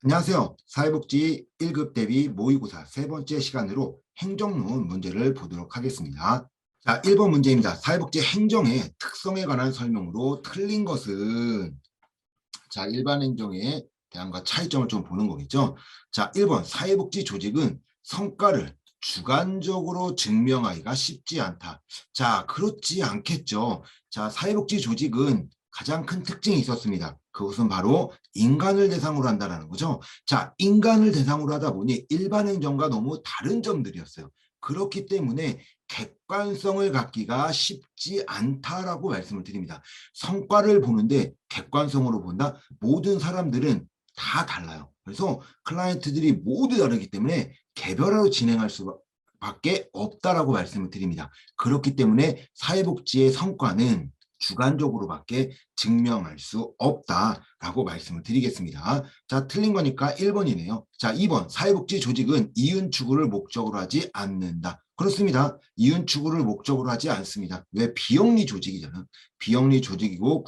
안녕하세요. 사회복지 1급 대비 모의고사 세 번째 시간으로 행정론 문제를 보도록 하겠습니다. 자, 1번 문제입니다. 사회복지 행정의 특성에 관한 설명으로 틀린 것은 자, 일반 행정의 대안과 차이점을 좀 보는 거겠죠. 자, 1번 사회복지 조직은 성과를 주관적으로 증명하기가 쉽지 않다. 자, 그렇지 않겠죠. 자, 사회복지 조직은 가장 큰 특징이 있었습니다. 그것은 바로 인간을 대상으로 한다는 거죠. 자, 인간을 대상으로 하다 보니 일반 행정과 너무 다른 점들이었어요. 그렇기 때문에 객관성을 갖기가 쉽지 않다라고 말씀을 드립니다. 성과를 보는데 객관성으로 본다? 모든 사람들은 다 달라요. 그래서 클라이언트들이 모두 다르기 때문에 개별화로 진행할 수밖에 없다라고 말씀을 드립니다. 그렇기 때문에 사회복지의 성과는 주관적으로밖에 증명할 수 없다라고 말씀을 드리겠습니다. 자, 틀린 거니까 1번이네요. 자, 2번 사회복지 조직은 이윤 추구를 목적으로 하지 않는다. 그렇습니다. 이윤 추구를 목적으로 하지 않습니다. 왜? 비영리 조직이잖아요. 비영리 조직이고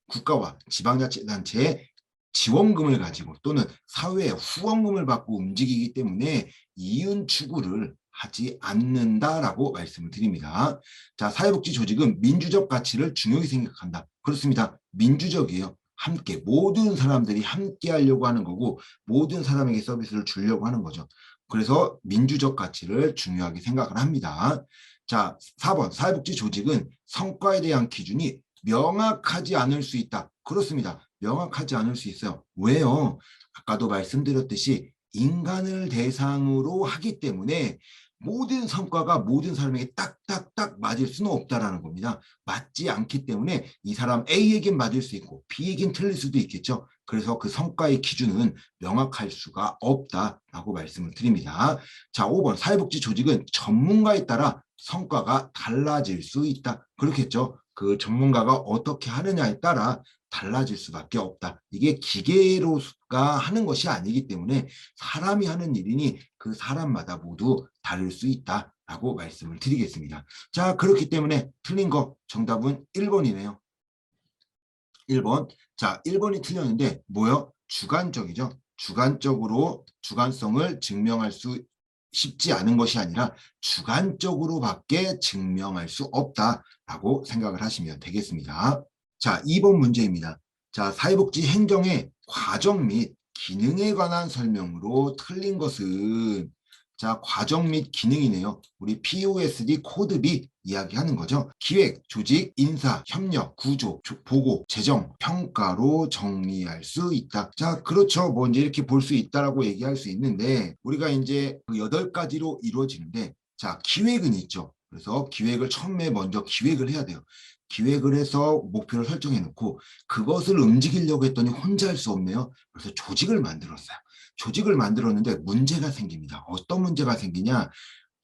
국가와 지방자치단체의 지원금을 가지고 또는 사회의 후원금을 받고 움직이기 때문에 이윤 추구를 하지 않는다라고 말씀을 드립니다. 자, 사회복지 조직은 민주적 가치를 중요히 생각한다. 그렇습니다. 민주적이에요. 함께 모든 사람들이 함께 하려고 하는 거고 모든 사람에게 서비스를 주려고 하는 거죠. 그래서 민주적 가치를 중요하게 생각을 합니다. 자, 4번 사회복지 조직은 성과에 대한 기준이 명확하지 않을 수 있다. 그렇습니다. 명확하지 않을 수 있어요. 왜요? 아까도 말씀드렸듯이 인간을 대상으로 하기 때문에 모든 성과가 모든 사람에게 딱딱딱 맞을 수는 없다라는 겁니다. 맞지 않기 때문에 이 사람 A에겐 맞을 수 있고 B에겐 틀릴 수도 있겠죠. 그래서 그 성과의 기준은 명확할 수가 없다라고 말씀을 드립니다. 자, 5번 사회복지 조직은 전문가에 따라 성과가 달라질 수 있다. 그렇겠죠. 그 전문가가 어떻게 하느냐에 따라 달라질 수밖에 없다. 이게 기계로가 하는 것이 아니기 때문에 사람이 하는 일이니 그 사람마다 모두 다를 수 있다라고 말씀을 드리겠습니다. 자, 그렇기 때문에 틀린 거 정답은 1번이네요. 1번. 자, 1번이 틀렸는데 뭐요? 주관적이죠. 주관적으로 주관성을 증명할 수 쉽지 않은 것이 아니라 주관적으로밖에 증명할 수 없다라고 생각을 하시면 되겠습니다. 자, 2번 문제입니다. 자, 사회복지 행정의 과정 및 기능에 관한 설명으로 틀린 것은 자, 과정 및 기능이네요. 우리 POSD 코드비 이야기하는 거죠. 기획, 조직, 인사, 협력, 구조, 보고, 재정, 평가로 정리할 수 있다. 자, 그렇죠. 뭐 이제 이렇게 볼 수 있다라고 얘기할 수 있는데 우리가 이제 그 8가지로 이루어지는데 자, 기획은 있죠. 그래서 기획을 처음에 먼저 기획을 해야 돼요. 기획을 해서 목표를 설정해 놓고 그것을 움직이려고 했더니 혼자 할 수 없네요. 그래서 조직을 만들었어요. 조직을 만들었는데 문제가 생깁니다. 어떤 문제가 생기냐?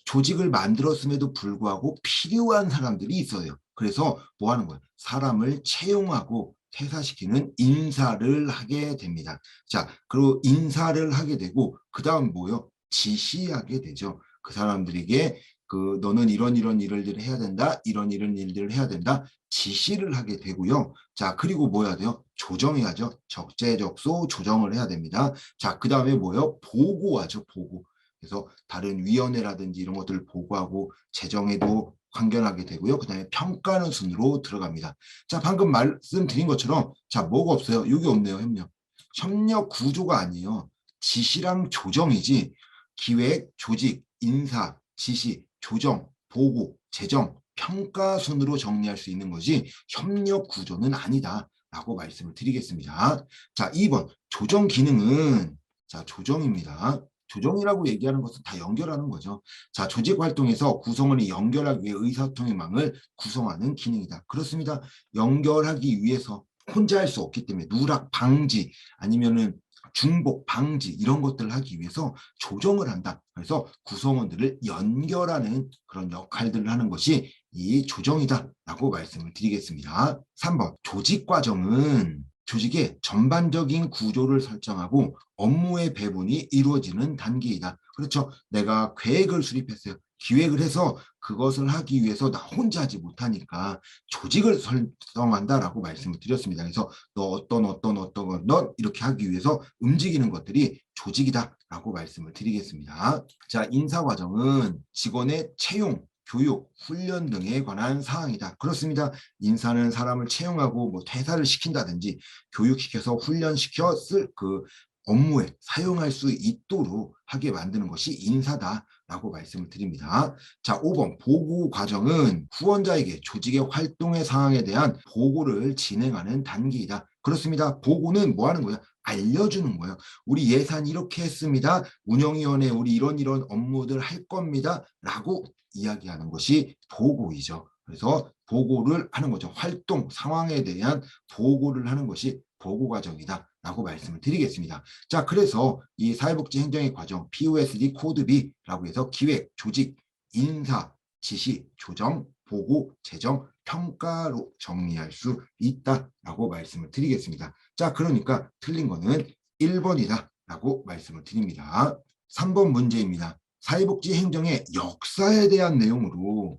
조직을 만들었음에도 불구하고 필요한 사람들이 있어요. 그래서 뭐 하는 거예요? 사람을 채용하고 퇴사시키는 인사를 하게 됩니다. 자, 그리고 인사를 하게 되고 그 다음 뭐요? 지시하게 되죠. 그 사람들에게 그 너는 이런 일을 해야 된다. 이런 일들을 해야 된다. 지시를 하게 되고요. 자, 그리고 뭐 해야 돼요? 조정해야죠. 적재적소 조정을 해야 됩니다. 자, 그 다음에 뭐요? 보고하죠. 보고. 그래서 다른 위원회라든지 이런 것들을 보고하고 재정에도 관견하게 되고요. 그 다음에 평가하는 순으로 들어갑니다. 자, 방금 말씀드린 것처럼 자, 뭐가 없어요? 여기 없네요. 협력. 협력 구조가 아니에요. 지시랑 조정이지 기획, 조직, 인사, 지시, 조정, 보고, 재정, 평가 순으로 정리할 수 있는 거지 협력 구조는 아니다라고 말씀을 드리겠습니다. 자, 2번 조정 기능은 자, 조정입니다. 조정이라고 얘기하는 것은 다 연결하는 거죠. 자, 조직 활동에서 구성원이 연결하기 위해 의사소통의 망을 구성하는 기능이다. 그렇습니다. 연결하기 위해서 혼자 할 수 없기 때문에 누락 방지 아니면은 중복 방지 이런 것들을 하기 위해서 조정을 한다. 그래서 구성원들을 연결하는 그런 역할들을 하는 것이 이 조정이다라고 말씀을 드리겠습니다. 3번 조직 과정은 조직의 전반적인 구조를 설정하고 업무의 배분이 이루어지는 단계이다. 그렇죠. 내가 계획을 수립했어요. 기획을 해서 그것을 하기 위해서 나 혼자 하지 못하니까 조직을 설정한다라고 말씀을 드렸습니다. 그래서 너 어떤 것 이렇게 하기 위해서 움직이는 것들이 조직이다라고 말씀을 드리겠습니다. 자, 인사 과정은 직원의 채용, 교육, 훈련 등에 관한 사항이다. 그렇습니다. 인사는 사람을 채용하고 뭐 퇴사를 시킨다든지 교육시켜서 훈련시켜 쓸 그 업무에 사용할 수 있도록 하게 만드는 것이 인사다라고 말씀을 드립니다. 자, 5번 보고 과정은 후원자에게 조직의 활동의 사항에 대한 보고를 진행하는 단계이다. 그렇습니다. 보고는 뭐 하는 거예요? 알려주는 거예요. 우리 예산 이렇게 했습니다. 운영위원회 우리 이런 업무들 할 겁니다. 라고 이야기하는 것이 보고이죠. 그래서 보고를 하는 거죠. 활동 상황에 대한 보고를 하는 것이 보고 과정이다 라고 말씀을 드리겠습니다. 자, 그래서 이 사회복지 행정의 과정 POSD 코드 B라고 해서 기획, 조직, 인사, 지시, 조정, 보고, 재정, 평가로 정리할 수 있다라고 말씀을 드리겠습니다. 자, 그러니까 틀린 거는 1번이다 라고 말씀을 드립니다. 3번 문제입니다. 사회복지 행정의 역사에 대한 내용으로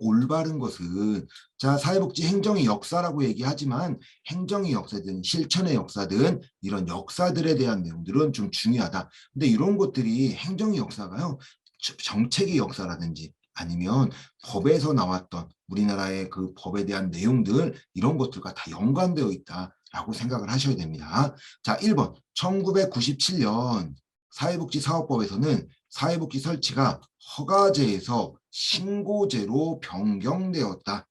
올바른 것은 자, 사회복지 행정의 역사라고 얘기하지만 행정의 역사든 실천의 역사든 이런 역사들에 대한 내용들은 좀 중요하다. 근데 이런 것들이 행정의 역사가요. 정책의 역사라든지 아니면 법에서 나왔던 우리나라의 그 법에 대한 내용들 이런 것들과 다 연관되어 있다라고 생각을 하셔야 됩니다. 자, 1번 1997년 사회복지사업법에서는 사회복지 설치가 허가제에서 신고제로 변경되었다.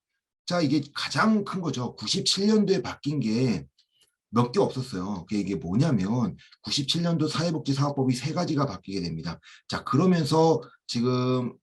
자, 이게 가장 큰 거죠. 97년도에 바뀐 게 몇 개 없었어요. 이게 뭐냐면 97년도 사회복지사업법이 3가지가 바뀌게 됩니다. 자, 그러면서 지금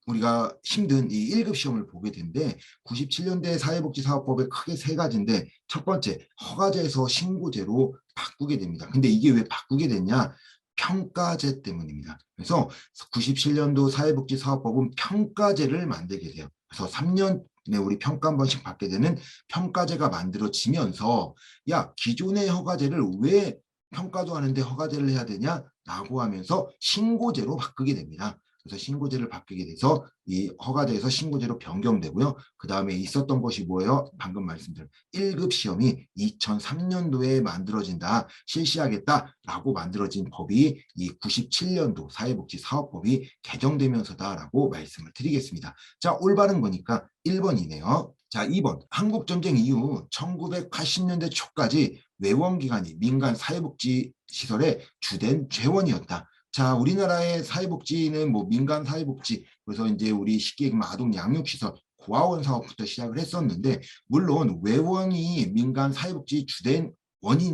우리가 힘든 이 1급 시험을 보게 되는데 97년대 사회복지사업법의 크게 3가지인데 첫 번째 허가제에서 신고제로 바꾸게 됩니다. 근데 이게 왜 바꾸게 됐냐? 평가제 때문입니다. 그래서 97년도 사회복지사업법은 평가제를 만들게 돼요. 그래서 3년에 우리 평가 한 번씩 받게 되는 평가제가 만들어지면서 야, 기존의 허가제를 왜 평가도 하는데 허가제를 해야 되냐라고 하면서 신고제로 바꾸게 됩니다. 그래서 신고제를 바뀌게 돼서 이 허가제에서 신고제로 변경되고요. 그 다음에 있었던 것이 뭐예요? 방금 말씀드린 1급 시험이 2003년도에 만들어진다, 실시하겠다라고 만들어진 법이 이 97년도 사회복지사업법이 개정되면서다라고 말씀을 드리겠습니다. 자, 올바른 거니까 1번이네요. 자, 2번 한국전쟁 이후 1980년대 초까지 외원기관이 민간 사회복지시설의 주된 재원이었다. 자, 우리나라의 사회복지는 뭐 민간 사회복지, 그래서 이제 우리 쉽게 얘기하면 아동 양육시설, 고아원 사업부터 시작을 했었는데, 물론 외원이 민간 사회복지 주된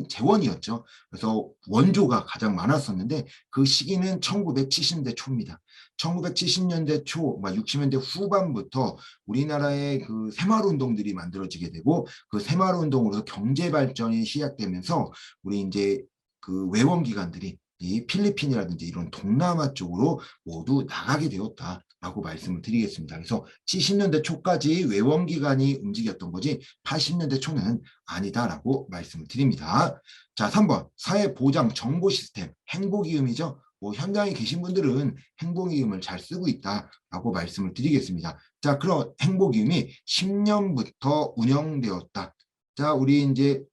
재원이었죠. 그래서 원조가 가장 많았었는데, 그 시기는 1970년대 초입니다. 1970년대 초, 60년대 후반부터 우리나라의 그 새마을운동들이 만들어지게 되고, 그 새마을운동으로 경제 발전이 시작되면서, 우리 이제 그 외원기관들이 이 필리핀이라든지 이런 동남아 쪽으로 모두 나가게 되었다라고 말씀을 드리겠습니다. 그래서 70년대 초까지 외원기관이 움직였던 거지 80년대 초는 아니다라고 말씀을 드립니다. 자, 3번 사회보장 정보 시스템 행복이음이죠. 뭐 현장에 계신 분들은 행복이음을 잘 쓰고 있다라고 말씀을 드리겠습니다. 자, 그럼 행복이음이 10년부터 운영되었다. 자, 우리 이제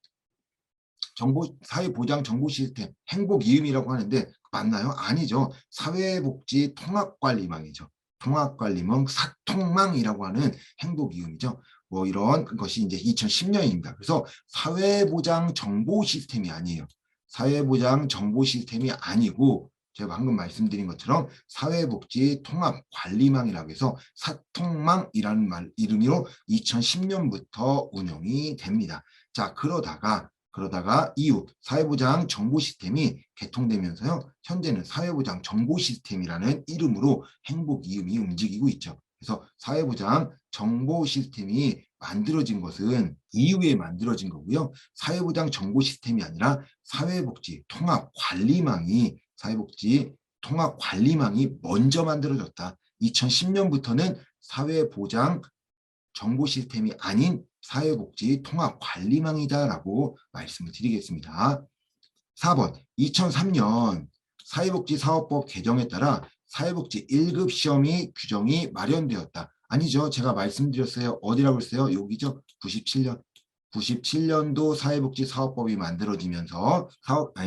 사회보장 정보 시스템 행복이음이라고 하는데 맞나요? 아니죠. 사회복지 통합관리망이죠. 통합관리망 사통망이라고 하는 행복이음이죠. 뭐 이런 것이 이제 2010년입니다. 그래서 사회보장 정보 시스템이 아니에요. 사회보장 정보 시스템이 아니고 제가 방금 말씀드린 것처럼 사회복지 통합관리망이라고 해서 사통망이라는 이름으로 2010년부터 운영이 됩니다. 자, 그러다가 이후 사회보장 정보 시스템이 개통되면서요. 현재는 사회보장 정보 시스템이라는 이름으로 행복이음이 움직이고 있죠. 그래서 사회보장 정보 시스템이 만들어진 것은 이후에 만들어진 거고요. 사회보장 정보 시스템이 아니라 사회복지 통합관리망이 먼저 만들어졌다. 2010년부터는 사회보장 정보 시스템이 아닌 사회복지 통합관리망이다라고 말씀을 드리겠습니다. 4번 2003년 사회복지사업법 개정에 따라 사회복지 1급 시험이 규정이 마련되었다. 아니죠. 제가 말씀드렸어요. 어디라고 했어요? 여기죠. 97년. 97년도 사회복지사업법이 만들어지면서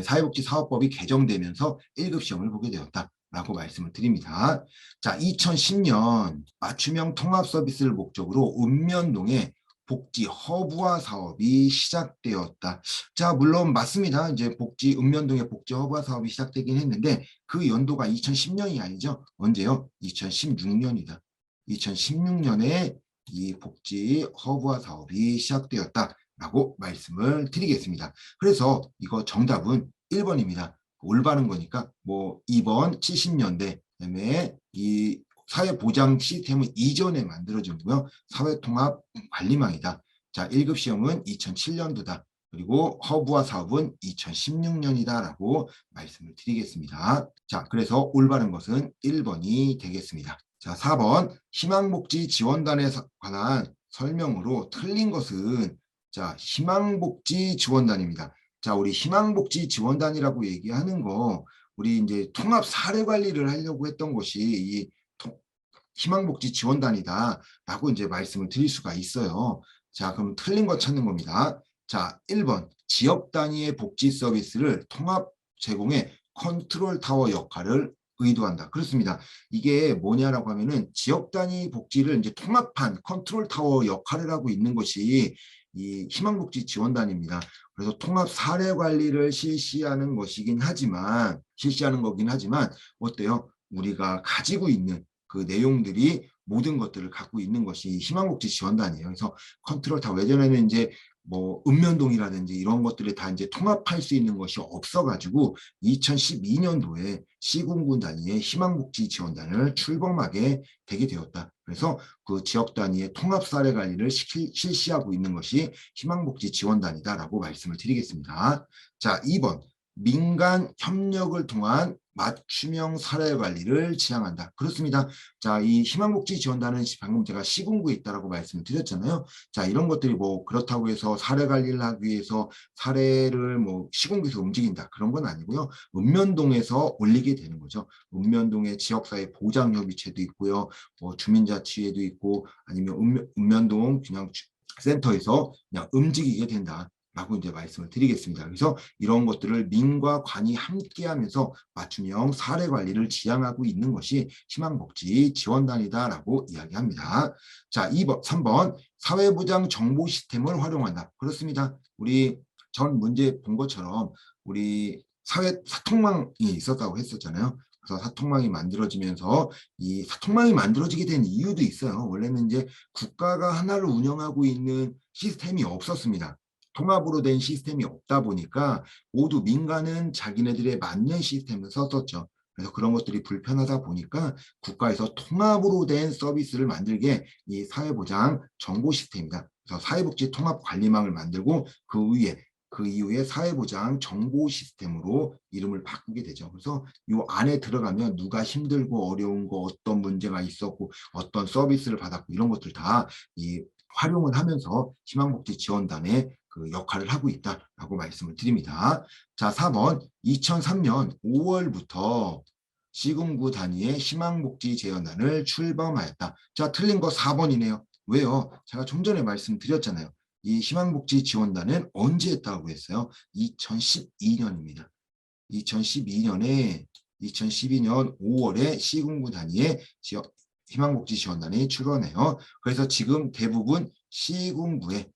사회복지사업법이 개정되면서 1급 시험을 보게 되었다라고 말씀을 드립니다. 자, 2010년 맞춤형 통합 서비스를 목적으로 읍면동에 복지 허브화 사업이 시작되었다. 자, 물론 맞습니다. 이제 읍면동의 복지 허브화 사업이 시작되긴 했는데 그 연도가 2010년이 아니죠. 언제요? 2016년이다. 2016년에 이 복지 허브화 사업이 시작되었다라고 말씀을 드리겠습니다. 그래서 이거 정답은 1번입니다. 올바른 거니까 뭐 2번 70년대 그다음에 이 사회보장 시스템은 이전에 만들어진 거고요. 사회통합관리망이다. 자, 1급 시험은 2007년도다. 그리고 허브화 사업은 2016년이다라고 말씀을 드리겠습니다. 자, 그래서 올바른 것은 1번이 되겠습니다. 자, 4번 희망복지 지원단에 관한 설명으로 틀린 것은 자, 희망복지 지원단입니다. 자, 우리 희망복지 지원단이라고 얘기하는 거 우리 이제 통합 사례 관리를 하려고 했던 것이 이 희망복지 지원단이다라고 이제 말씀을 드릴 수가 있어요. 자, 그럼 틀린 거 찾는 겁니다. 자, 1번 지역 단위의 복지 서비스를 통합 제공해 컨트롤 타워 역할을 의도한다. 그렇습니다. 이게 뭐냐라고 하면은 지역 단위 복지를 이제 통합한 컨트롤 타워 역할을 하고 있는 것이 이 희망복지 지원단입니다. 그래서 통합 사례 관리를 실시하는 거긴 하지만 어때요? 우리가 가지고 있는 그 내용들이 모든 것들을 갖고 있는 것이 희망복지 지원단이에요. 그래서 컨트롤 타워 예전에는 이제 뭐 읍면동이라든지 이런 것들을 다 이제 통합할 수 있는 것이 없어가지고 2012년도에 시군구 단위의 희망복지 지원단을 출범하게 되게 되었다. 그래서 그 지역 단위의 통합 사례 관리를 실시하고 있는 것이 희망복지 지원단이다라고 말씀을 드리겠습니다. 자, 2번 민간 협력을 통한 맞춤형 사례 관리를 지향한다. 그렇습니다. 자, 이 희망복지 지원단은 방금 제가 시군구에 있다라고 말씀을 드렸잖아요. 자, 이런 것들이 뭐 그렇다고 해서 사례 관리를 하기 위해서 사례를 뭐 시군구에서 움직인다. 그런 건 아니고요. 읍면동에서 올리게 되는 거죠. 읍면동의 지역사회 보장협의체도 있고요. 뭐 주민자치회도 있고 아니면 읍면동 그냥 센터에서 그냥 움직이게 된다. 라고 이제 말씀을 드리겠습니다. 그래서 이런 것들을 민과 관이 함께하면서 맞춤형 사례 관리를 지향하고 있는 것이 희망복지 지원단이다라고 이야기합니다. 자, 3번 사회보장 정보 시스템을 활용한다. 그렇습니다. 우리 전 문제 본 것처럼 우리 사통망이 있었다고 했었잖아요. 그래서 사통망이 만들어지면서 이 사통망이 만들어지게 된 이유도 있어요. 원래는 이제 국가가 하나를 운영하고 있는 시스템이 없었습니다. 통합으로 된 시스템이 없다 보니까 모두 민간은 자기네들의 맞는 시스템을 썼었죠. 그래서 그런 것들이 불편하다 보니까 국가에서 통합으로 된 서비스를 만들게 이 사회보장 정보 시스템이다. 그래서 사회복지 통합관리망을 만들고 그 이후에 사회보장 정보 시스템으로 이름을 바꾸게 되죠. 그래서 이 안에 들어가면 누가 힘들고 어려운 거 어떤 문제가 있었고 어떤 서비스를 받았고 이런 것들 다 이 활용을 하면서 희망복지 지원단의 그 역할을 하고 있다라고 말씀을 드립니다. 자, 4번 2003년 5월부터 시군구 단위의 희망복지 지원단을 출범하였다. 자, 틀린 거 4번이네요. 왜요? 제가 좀 전에 말씀드렸잖아요. 이 희망복지 지원단은 언제 했다고 했어요? 2012년입니다. 2012년 5월에 시군구 단위의 희망복지 지원단이 출범해요. 그래서 지금 대부분의 시군구에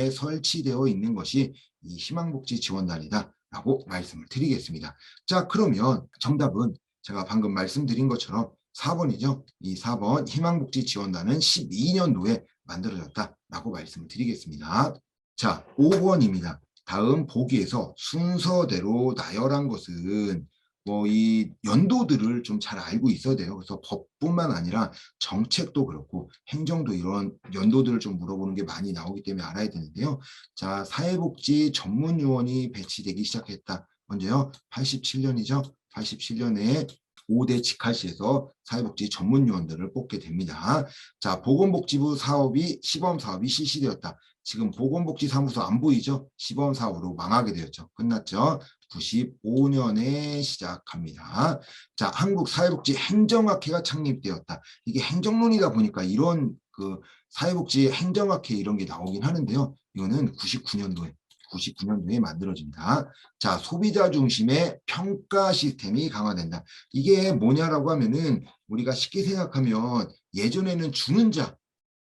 설치되어 있는 것이 이 희망복지 지원단이다라고 말씀을 드리겠습니다. 자, 그러면 정답은 제가 방금 말씀드린 것처럼 4번이죠. 이 4번 희망복지 지원단은 12년도에 만들어졌다라고 말씀을 드리겠습니다. 자, 5번입니다. 다음 보기에서 순서대로 나열한 것은 뭐 이 연도들을 좀 잘 알고 있어야 돼요. 그래서 법뿐만 아니라 정책도 그렇고 행정도 이런 연도들을 좀 물어보는 게 많이 나오기 때문에 알아야 되는데요. 자, 사회복지 전문요원이 배치되기 시작했다. 언제요? 87년이죠. 87년에 5대 직할시에서 사회복지 전문 요원들을 뽑게 됩니다. 자, 보건복지부 사업이 시범 사업이 실시되었다. 지금 보건복지사무소 안 보이죠? 시범 사업으로 망하게 되었죠. 끝났죠? 95년에 시작합니다. 자, 한국사회복지행정학회가 창립되었다. 이게 행정론이다 보니까 이런 그 사회복지 행정학회 이런 게 나오긴 하는데요. 이거는 99년도에 만들어집니다. 자, 소비자 중심의 평가 시스템이 강화된다. 이게 뭐냐라고 하면은 우리가 쉽게 생각하면 예전에는 주는 자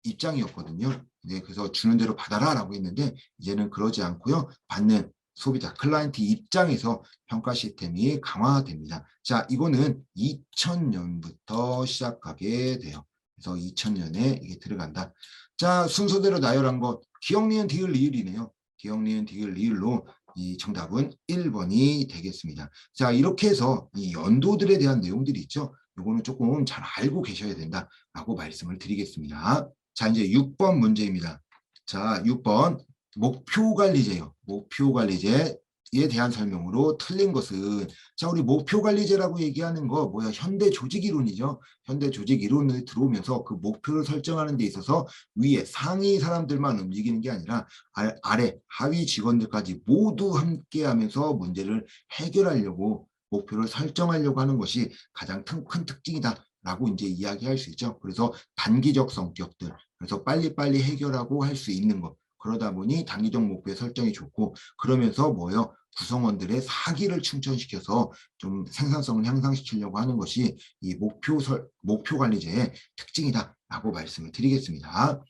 입장이었거든요. 네, 그래서 주는 대로 받아라라고 했는데 이제는 그러지 않고요. 받는 소비자, 클라이언트 입장에서 평가 시스템이 강화됩니다. 자, 이거는 2000년부터 시작하게 돼요. 그래서 2000년에 이게 들어간다. 자, 순서대로 나열한 것 기억, 니은, 디귿, 리을이네요. 기억, 니은, 디귿, 리을로 이 정답은 1번이 되겠습니다. 자, 이렇게 해서 이 연도들에 대한 내용들이 있죠. 이거는 조금 잘 알고 계셔야 된다라고 말씀을 드리겠습니다. 자, 이제 6번 문제입니다. 자, 6번 목표관리제요. 목표관리제에 대한 설명으로 틀린 것은 자, 우리 목표관리제라고 얘기하는 거 뭐야? 현대조직이론이죠. 현대조직이론을 들어오면서 그 목표를 설정하는 데 있어서 위에 상위 사람들만 움직이는 게 아니라 아래 하위 직원들까지 모두 함께하면서 문제를 해결하려고 목표를 설정하려고 하는 것이 가장 큰 특징이다. 라고 이제 이야기할 수 있죠. 그래서 단기적 성격들, 그래서 빨리빨리 해결하고 할 수 있는 것. 그러다 보니 단기적 목표의 설정이 좋고 그러면서 뭐요? 구성원들의 사기를 충전시켜서 좀 생산성을 향상시키려고 하는 것이 이 목표관리제의 특징이다라고 말씀을 드리겠습니다.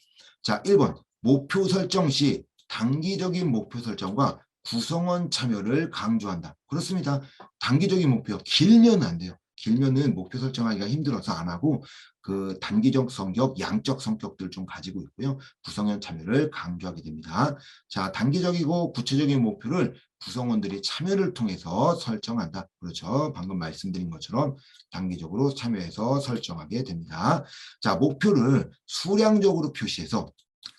자, 1번 목표 설정 시 단기적인 목표 설정과 구성원 참여를 강조한다. 그렇습니다. 단기적인 목표 길면 안 돼요. 길면은 목표 설정하기가 힘들어서 안 하고 그 단기적 성격, 양적 성격들 좀 가지고 있고요. 구성원 참여를 강조하게 됩니다. 자, 단기적이고 구체적인 목표를 구성원들이 참여를 통해서 설정한다. 그렇죠. 방금 말씀드린 것처럼 단기적으로 참여해서 설정하게 됩니다. 자, 목표를 수량적으로 표시해서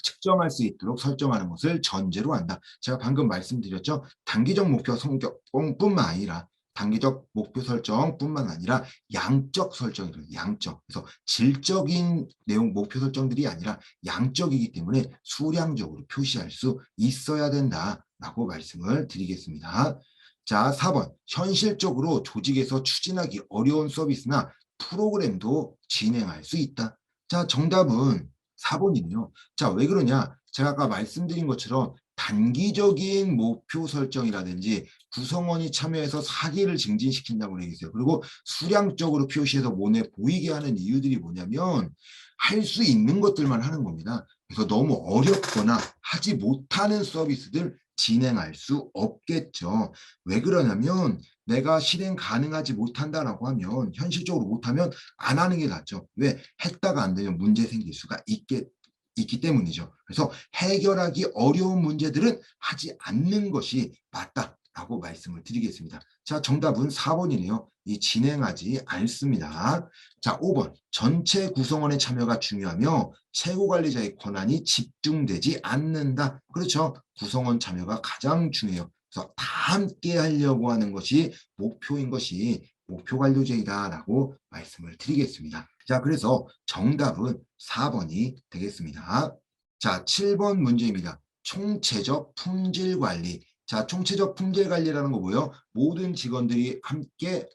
측정할 수 있도록 설정하는 것을 전제로 한다. 제가 방금 말씀드렸죠. 단기적 목표 성격뿐만 아니라 단기적 목표 설정뿐만 아니라 양적 설정이래요. 양적. 그래서 질적인 내용 목표 설정들이 아니라 양적이기 때문에 수량적으로 표시할 수 있어야 된다라고 말씀을 드리겠습니다. 자, 4번. 현실적으로 조직에서 추진하기 어려운 서비스나 프로그램도 진행할 수 있다. 자, 정답은 4번이네요. 자, 왜 그러냐? 제가 아까 말씀드린 것처럼 단기적인 목표 설정이라든지 구성원이 참여해서 사기를 증진시킨다고 얘기했어요. 그리고 수량적으로 표시해서 눈에 보이게 하는 이유들이 뭐냐면 할 수 있는 것들만 하는 겁니다. 그래서 너무 어렵거나 하지 못하는 서비스들 진행할 수 없겠죠. 왜 그러냐면 내가 실행 가능하지 못한다라고 하면 현실적으로 못하면 안 하는 게 낫죠. 왜? 했다가 안 되면 문제 생길 수가 있기 때문이죠. 그래서 해결하기 어려운 문제들은 하지 않는 것이 맞다라고 말씀을 드리겠습니다. 자, 정답은 4번이네요. 이 진행하지 않습니다. 자, 5번. 전체 구성원의 참여가 중요하며 최고관리자의 권한이 집중되지 않는다. 그렇죠. 구성원 참여가 가장 중요해요. 그래서 다 함께 하려고 하는 것이 목표인 것이 목표관리제이다라고 말씀을 드리겠습니다. 자, 그래서 정답은 4번이 되겠습니다. 자, 7번 문제입니다. 총체적 품질관리. 자, 총체적 품질관리라는 거 뭐예요? 모든 직원들이 함께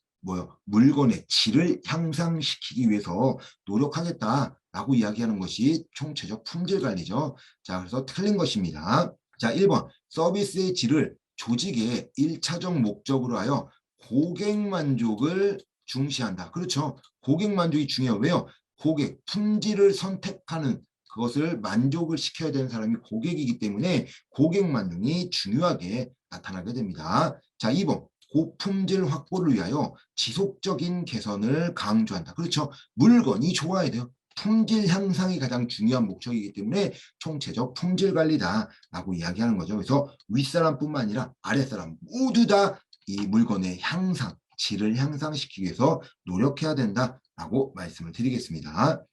물건의 질을 향상시키기 위해서 노력하겠다라고 이야기하는 것이 총체적 품질관리죠. 자, 그래서 틀린 것입니다. 자, 1번. 서비스의 질을 조직의 1차적 목적으로 하여 고객 만족을 중시한다. 그렇죠. 고객 만족이 중요해요. 왜요? 고객, 품질을 선택하는 그것을 만족을 시켜야 되는 사람이 고객이기 때문에 고객 만족이 중요하게 나타나게 됩니다. 자, 2번. 고품질 확보를 위하여 지속적인 개선을 강조한다. 그렇죠. 물건이 좋아야 돼요. 품질 향상이 가장 중요한 목적이기 때문에 총체적 품질 관리다라고 이야기하는 거죠. 그래서 윗사람뿐만 아니라 아랫사람 모두 다 이 물건의 향상, 질을 향상시키기 위해서 노력해야 된다라고 말씀을 드리겠습니다.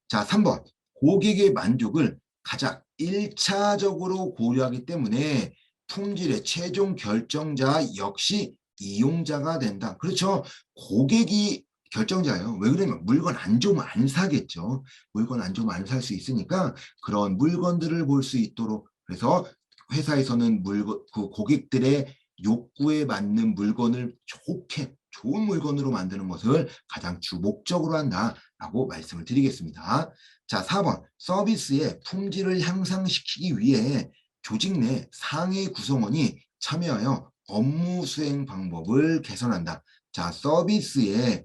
자, 3번. 고객의 만족을 가장 1차적으로 고려하기 때문에 품질의 최종 결정자 역시 이용자가 된다. 그렇죠. 고객이 결정자예요. 왜 그러냐면 물건 안 좋으면 안 사겠죠. 물건 안 좋으면 안 살 수 있으니까 그런 물건들을 볼 수 있도록 그래서 회사에서는 물건 그 고객들의 욕구에 맞는 물건을 좋은 물건으로 만드는 것을 가장 주 목적으로 한다라고 말씀을 드리겠습니다. 자, 4번 서비스의 품질을 향상시키기 위해 조직 내 상위 구성원이 참여하여 업무 수행 방법을 개선한다. 자, 서비스의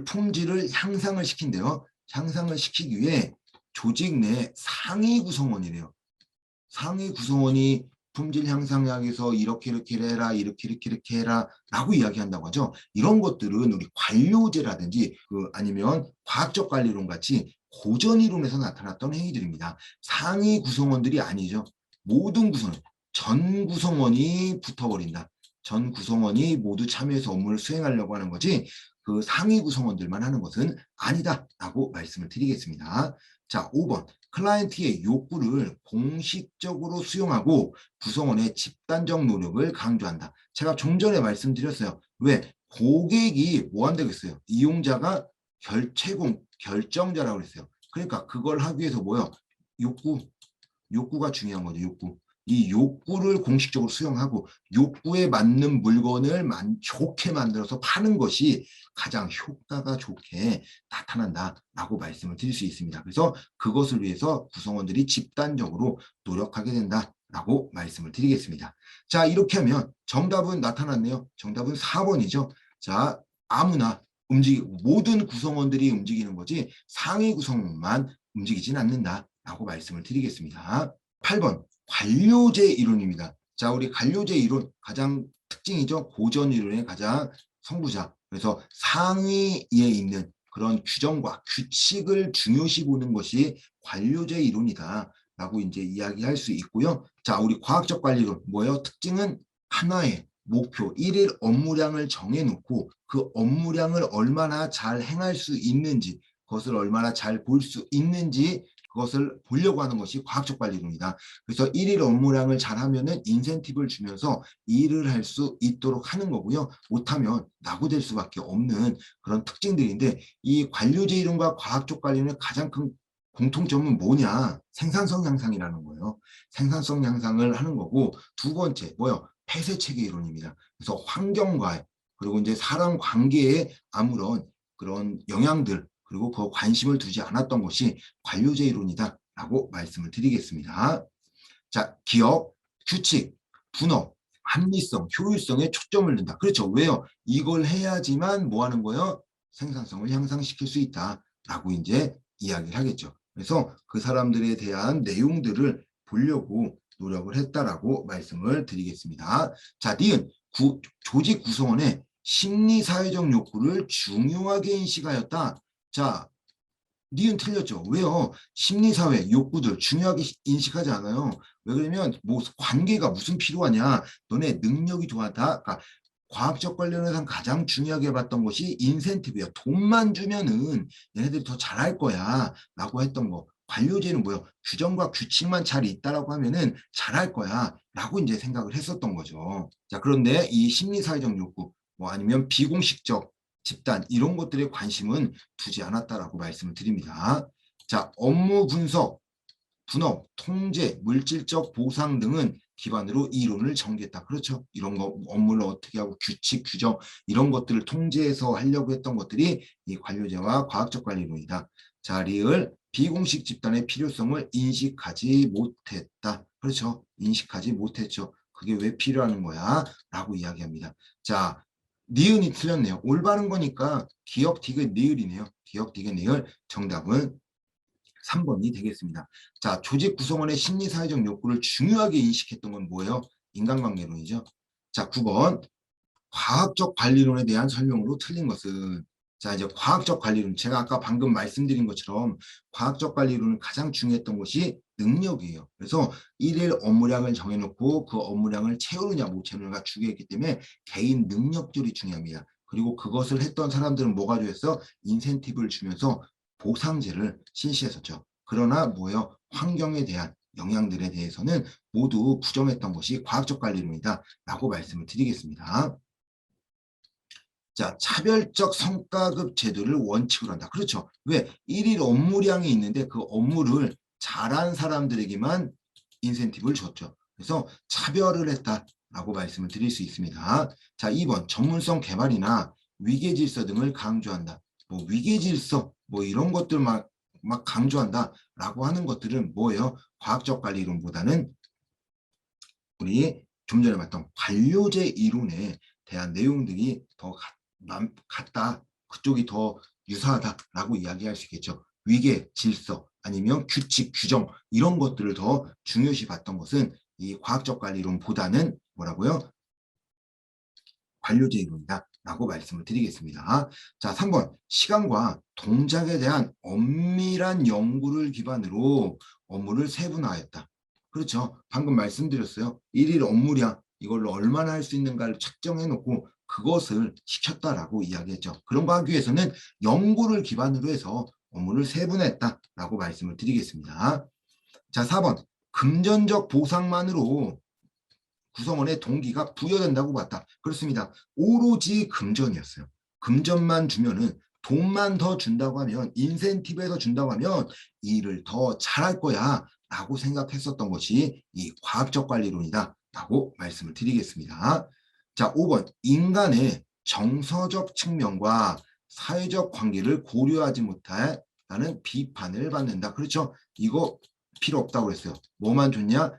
품질을 향상을 시킨대요. 향상을 시키기 위해 조직 내 상위 구성원이래요. 상위 구성원이 품질 향상하기 위해서 이렇게 해라 이렇게 해라 라고 이야기한다고 하죠. 이런 것들은 우리 관료제라든지 아니면 과학적 관리론 같이 고전 이론에서 나타났던 행위들입니다. 상위 구성원들이 아니죠. 모든 구성원, 전 구성원이 붙어버린다. 전 구성원이 모두 참여해서 업무를 수행하려고 하는 거지 그 상위 구성원들만 하는 것은 아니다라고 말씀을 드리겠습니다. 자, 5번. 클라이언트의 욕구를 공식적으로 수용하고 구성원의 집단적 노력을 강조한다. 제가 좀 전에 말씀드렸어요. 왜? 고객이 뭐 한다고 했어요? 이용자가 결정자라고 그랬어요. 그러니까 그걸 하기 위해서 뭐요? 욕구가 중요한 거죠. 이 욕구를 공식적으로 수용하고 욕구에 맞는 물건을 좋게 만들어서 파는 것이 가장 효과가 좋게 나타난다라고 말씀을 드릴 수 있습니다. 그래서 그것을 위해서 구성원들이 집단적으로 노력하게 된다라고 말씀을 드리겠습니다. 자, 이렇게 하면 정답은 나타났네요. 정답은 4번이죠. 자, 아무나 모든 구성원들이 움직이는 거지 상위 구성원만 움직이진 않는다라고 말씀을 드리겠습니다. 8번 관료제 이론입니다. 자, 우리 관료제 이론 가장 특징이죠. 고전 이론의 가장 선구자. 그래서 상위에 있는 그런 규정과 규칙을 중요시 보는 것이 관료제 이론이다. 라고 이제 이야기할 수 있고요. 자, 우리 과학적 관리론 뭐예요? 특징은 하나의 목표, 일일 업무량을 정해놓고 그 업무량을 얼마나 잘 행할 수 있는지 그것을 얼마나 잘 볼 수 있는지 그것을 보려고 하는 것이 과학적 관리론이다. 그래서 일일 업무량을 잘하면은 인센티브를 주면서 일을 할 수 있도록 하는 거고요. 못하면 낙오될 수밖에 없는 그런 특징들인데 이 관료제 이론과 과학적 관리론의 가장 큰 공통점은 뭐냐? 생산성 향상이라는 거예요. 생산성 향상을 하는 거고 두 번째 뭐요? 폐쇄 체계 이론입니다. 그래서 환경과 그리고 이제 사람 관계에 아무런 그런 영향들 그리고 그 관심을 두지 않았던 것이 관료제 이론이다라고 말씀을 드리겠습니다. 자, 기업, 규칙, 분업, 합리성, 효율성에 초점을 둔다. 그렇죠. 왜요? 이걸 해야지만 뭐 하는 거예요? 생산성을 향상시킬 수 있다라고 이제 이야기를 하겠죠. 그래서 그 사람들에 대한 내용들을 보려고 노력을 했다라고 말씀을 드리겠습니다. 자, 니은 조직 구성원의 심리사회적 욕구를 중요하게 인식하였다. 자, 니은 틀렸죠. 왜요? 심리사회 욕구들 중요하게 인식하지 않아요. 왜 그러면 뭐 관계가 무슨 필요하냐. 너네 능력이 좋아다. 그러니까 과학적 관련해서 가장 중요하게 봤던 것이 인센티브야. 돈만 주면은 얘네들이 더 잘할 거야. 라고 했던 거. 관료제는 뭐예요? 규정과 규칙만 잘 있다라고 하면은 잘할 거야. 라고 이제 생각을 했었던 거죠. 자, 그런데 이 심리사회적 욕구, 뭐 아니면 비공식적 집단 이런 것들에 관심은 두지 않았다라고 말씀을 드립니다. 자, 업무 분석, 분업, 통제, 물질적 보상 등은 기반으로 이론을 전개했다. 그렇죠. 이런 거 업무를 어떻게 하고 규칙, 규정 이런 것들을 통제해서 하려고 했던 것들이 이 관료제와 과학적 관리론이다. 자, 리을 비공식 집단의 필요성을 인식하지 못했다. 그렇죠. 인식하지 못했죠. 그게 왜 필요한 거야? 라고 이야기합니다. 자, 니은이 틀렸네요. 올바른 거니까 기억, 디귿, 니을이네요. 기억, 디귿, 니을. 정답은 3번이 되겠습니다. 자, 조직 구성원의 심리사회적 욕구를 중요하게 인식했던 건 뭐예요? 인간관계론이죠. 자, 9번. 과학적 관리론에 대한 설명으로 틀린 것은 자, 이제 과학적 관리론. 제가 아까 방금 말씀드린 것처럼 과학적 관리론은 가장 중요했던 것이 능력이에요. 그래서 일일 업무량을 정해놓고 그 업무량을 채우느냐 못 채우느냐가 중요했기 때문에 개인 능력들이 중요합니다. 그리고 그것을 했던 사람들은 뭐가 좋아했어? 인센티브를 주면서 보상제를 실시했었죠. 그러나 뭐예요? 환경에 대한 영향들에 대해서는 모두 부정했던 것이 과학적 관리론이다 라고 말씀을 드리겠습니다. 자, 차별적 성과급 제도를 원칙으로 한다. 그렇죠. 왜? 일일 업무량이 있는데 그 업무를 잘한 사람들에게만 인센티브를 줬죠. 그래서 차별을 했다라고 말씀을 드릴 수 있습니다. 자, 2번 전문성 개발이나 위계질서 등을 강조한다. 뭐 위계질서 뭐 이런 것들 막 강조한다라고 하는 것들은 뭐예요? 과학적 관리 이론보다는 우리 좀 전에 봤던 관료제 이론에 대한 내용들이 더 같다. 그쪽이 더 유사하다라고 이야기할 수 있겠죠. 위계, 질서, 아니면 규칙, 규정 이런 것들을 더 중요시 봤던 것은 이 과학적 관리론보다는 뭐라고요? 관료제 이론이다 라고 말씀을 드리겠습니다. 자, 3번 시간과 동작에 대한 엄밀한 연구를 기반으로 업무를 세분화했다. 그렇죠. 방금 말씀드렸어요. 일일 업무량 이걸로 얼마나 할 수 있는가를 책정해 놓고 그것을 시켰다라고 이야기했죠. 그런 거 하기 위해서는 연구를 기반으로 해서 업무를 세분화했다라고 말씀을 드리겠습니다. 자, 4번 금전적 보상만으로 구성원의 동기가 부여된다고 봤다. 그렇습니다. 오로지 금전이었어요. 금전만 주면은 돈만 더 준다고 하면 인센티브에서 준다고 하면 일을 더 잘할 거야 라고 생각했었던 것이 이 과학적 관리론이다 라고 말씀을 드리겠습니다. 자, 5번 인간의 정서적 측면과 사회적 관계를 고려하지 못하는 비판을 받는다. 그렇죠? 이거 필요 없다고 했어요. 뭐만 좋냐?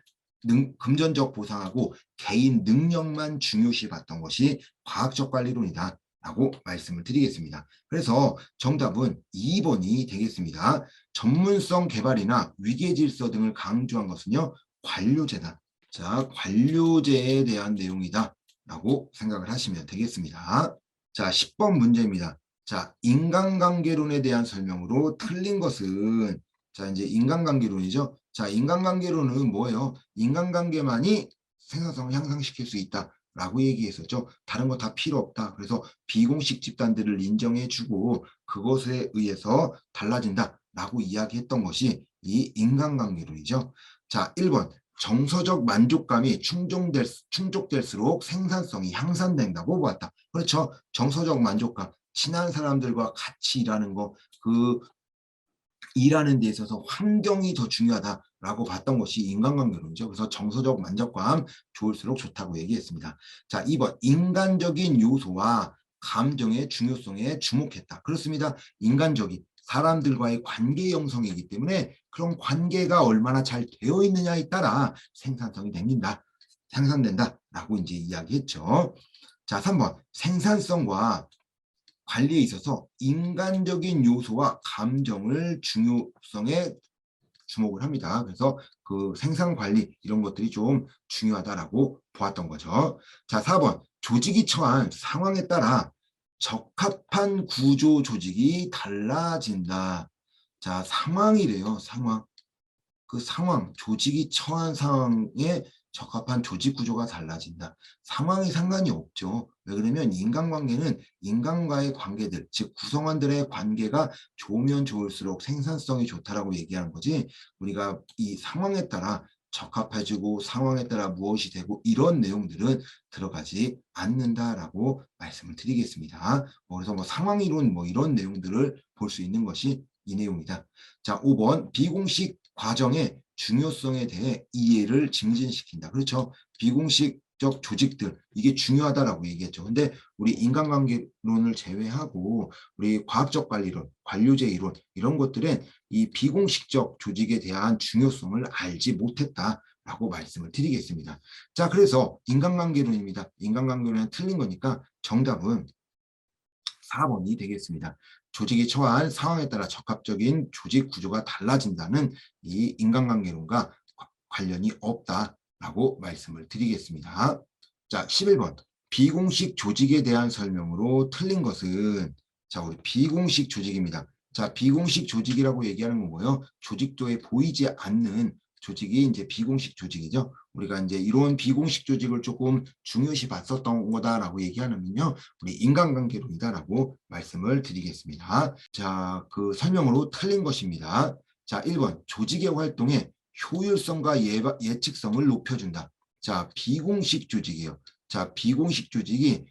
금전적 보상하고 개인 능력만 중요시 봤던 것이 과학적 관리론이다 라고 말씀을 드리겠습니다. 그래서 정답은 2번이 되겠습니다. 전문성 개발이나 위계질서 등을 강조한 것은요 관료제다. 자, 관료제에 대한 내용이다 라고 생각을 하시면 되겠습니다. 자, 10번 문제입니다. 자, 인간관계론에 대한 설명으로 틀린 것은 자, 이제 인간관계론이죠. 자, 인간관계론은 뭐예요? 인간관계만이 생산성을 향상시킬 수 있다라고 얘기했었죠. 다른 거 다 필요 없다. 그래서 비공식 집단들을 인정해주고 그것에 의해서 달라진다라고 이야기했던 것이 이 인간관계론이죠. 자, 1번 정서적 만족감이 충족될수록 생산성이 향상된다고 보았다. 그렇죠. 정서적 만족감, 친한 사람들과 같이 일하는 거, 일하는 데 있어서 환경이 더 중요하다라고 봤던 것이 인간관계론이죠. 그래서 정서적 만족감 좋을수록 좋다고 얘기했습니다. 자, 2번 인간적인 요소와 감정의 중요성에 주목했다. 그렇습니다. 인간적인 사람들과의 관계 형성이기 때문에 그런 관계가 얼마나 잘 되어 있느냐에 따라 생산성이 생산된다라고 이제 이야기했죠. 자, 3번 생산성과 관리에 있어서 인간적인 요소와 감정을 중요성에 주목을 합니다. 그래서 그 생산 관리 이런 것들이 좀 중요하다라고 보았던 거죠. 자, 4번 조직이 처한 상황에 따라 적합한 구조 조직이 달라진다. 자, 상황이래요. 상황. 그 상황, 조직이 처한 상황에 적합한 조직 구조가 달라진다. 상황이 상관이 없죠. 왜 그러면 인간관계는 인간과의 관계들, 즉 구성원들의 관계가 좋으면 좋을수록 생산성이 좋다라고 얘기하는 거지 우리가 이 상황에 따라 적합해지고 상황에 따라 무엇이 되고 이런 내용들은 들어가지 않는다라고 말씀을 드리겠습니다. 그래서 뭐 상황이론 뭐 이런 내용들을 볼 수 있는 것이 이 내용이다. 자, 5번 비공식 과정의 중요성에 대해 이해를 증진시킨다. 그렇죠. 비공식적 조직들 이게 중요하다라고 얘기했죠. 근데 우리 인간관계론을 제외하고 우리 과학적 관리론, 관료제 이론 이런 것들은 이 비공식적 조직에 대한 중요성을 알지 못했다라고 말씀을 드리겠습니다. 자, 그래서 인간관계론입니다. 인간관계론은 틀린 거니까 정답은 4번이 되겠습니다. 조직이 처한 상황에 따라 적합적인 조직 구조가 달라진다는 이 인간관계론과 관련이 없다라고 말씀을 드리겠습니다. 자, 11번 비공식 조직에 대한 설명으로 틀린 것은 자, 우리 비공식 조직입니다. 자, 비공식 조직이라고 얘기하는 건 뭐예요? 조직도에 보이지 않는 조직이 이제 비공식 조직이죠. 우리가 이제 이런 비공식 조직을 조금 중요시 봤었던 거다라고 얘기하면요. 우리 인간관계론이다라고 말씀을 드리겠습니다. 자, 그 설명으로 틀린 것입니다. 자, 1번 조직의 활동에 효율성과 예측성을 높여준다. 자, 비공식 조직이에요. 자, 비공식 조직이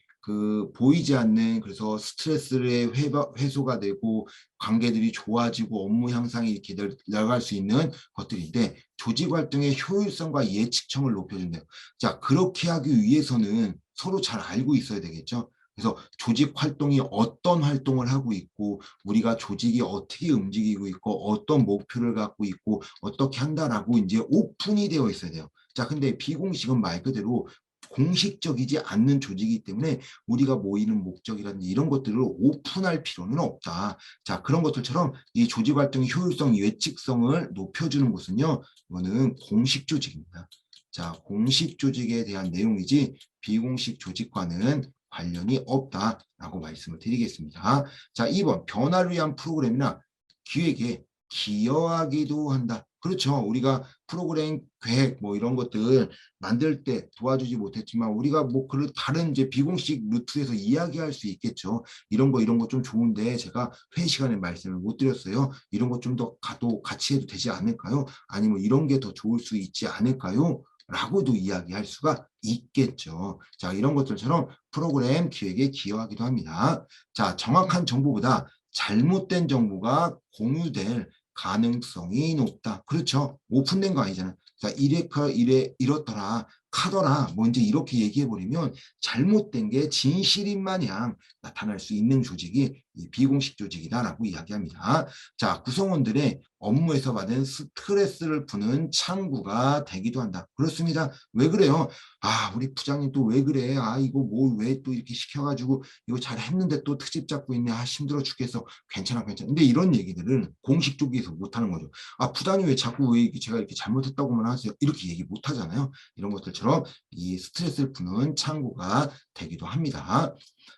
보이지 않는 그래서 스트레스의 해소가 되고 관계들이 좋아지고 업무 향상이 이렇게 나갈 수 있는 것들인데 조직 활동의 효율성과 예측성을 높여준대요. 자, 그렇게 하기 위해서는 서로 잘 알고 있어야 되겠죠. 그래서 조직 활동이 어떤 활동을 하고 있고 우리가 조직이 어떻게 움직이고 있고 어떤 목표를 갖고 있고 어떻게 한다라고 이제 오픈이 되어 있어야 돼요. 자, 근데 비공식은 말 그대로 공식적이지 않는 조직이기 때문에 우리가 모이는 목적이라든지 이런 것들을 오픈할 필요는 없다. 자, 그런 것들처럼 이 조직 활동의 효율성, 예측성을 높여주는 것은요, 이거는 공식 조직입니다. 자, 공식 조직에 대한 내용이지 비공식 조직과는 관련이 없다라고 말씀을 드리겠습니다. 자, 2번 변화를 위한 프로그램이나 기획에 기여하기도 한다. 그렇죠. 우리가 프로그램 계획 뭐 이런 것들 만들 때 도와주지 못했지만 우리가 뭐 그 다른 이제 비공식 루트에서 이야기할 수 있겠죠. 이런 거 좀 좋은데 제가 회의 시간에 말씀을 못 드렸어요. 이런 거 좀 더 가도 같이 해도 되지 않을까요? 아니면 이런 게 더 좋을 수 있지 않을까요? 라고도 이야기할 수가 있겠죠. 자, 이런 것들처럼 프로그램 기획에 기여하기도 합니다. 자, 정확한 정보보다 잘못된 정보가 공유될 가능성이 높다. 그렇죠. 오픈된 거 아니잖아요. 자, 이렇더라, 카더라, 뭐 이제 이렇게 얘기해버리면 잘못된 게 진실인 마냥 나타날 수 있는 조직이 이 비공식 조직이다라고 이야기합니다. 자, 구성원들의 업무에서 받은 스트레스를 푸는 창구가 되기도 한다. 그렇습니다. 왜 그래요? 아, 우리 부장님 또 왜 그래? 아, 이거 뭐 왜 또 이렇게 시켜가지고 이거 잘 했는데 또 트집 잡고 있네. 아, 힘들어 죽겠어. 괜찮아, 괜찮아. 근데 이런 얘기들은 공식 쪽에서 못하는 거죠. 아, 부장님 왜 자꾸 왜 제가 이렇게 잘못했다고만 하세요? 이렇게 얘기 못 하잖아요. 이런 것들처럼 이 스트레스를 푸는 창구가 되기도 합니다.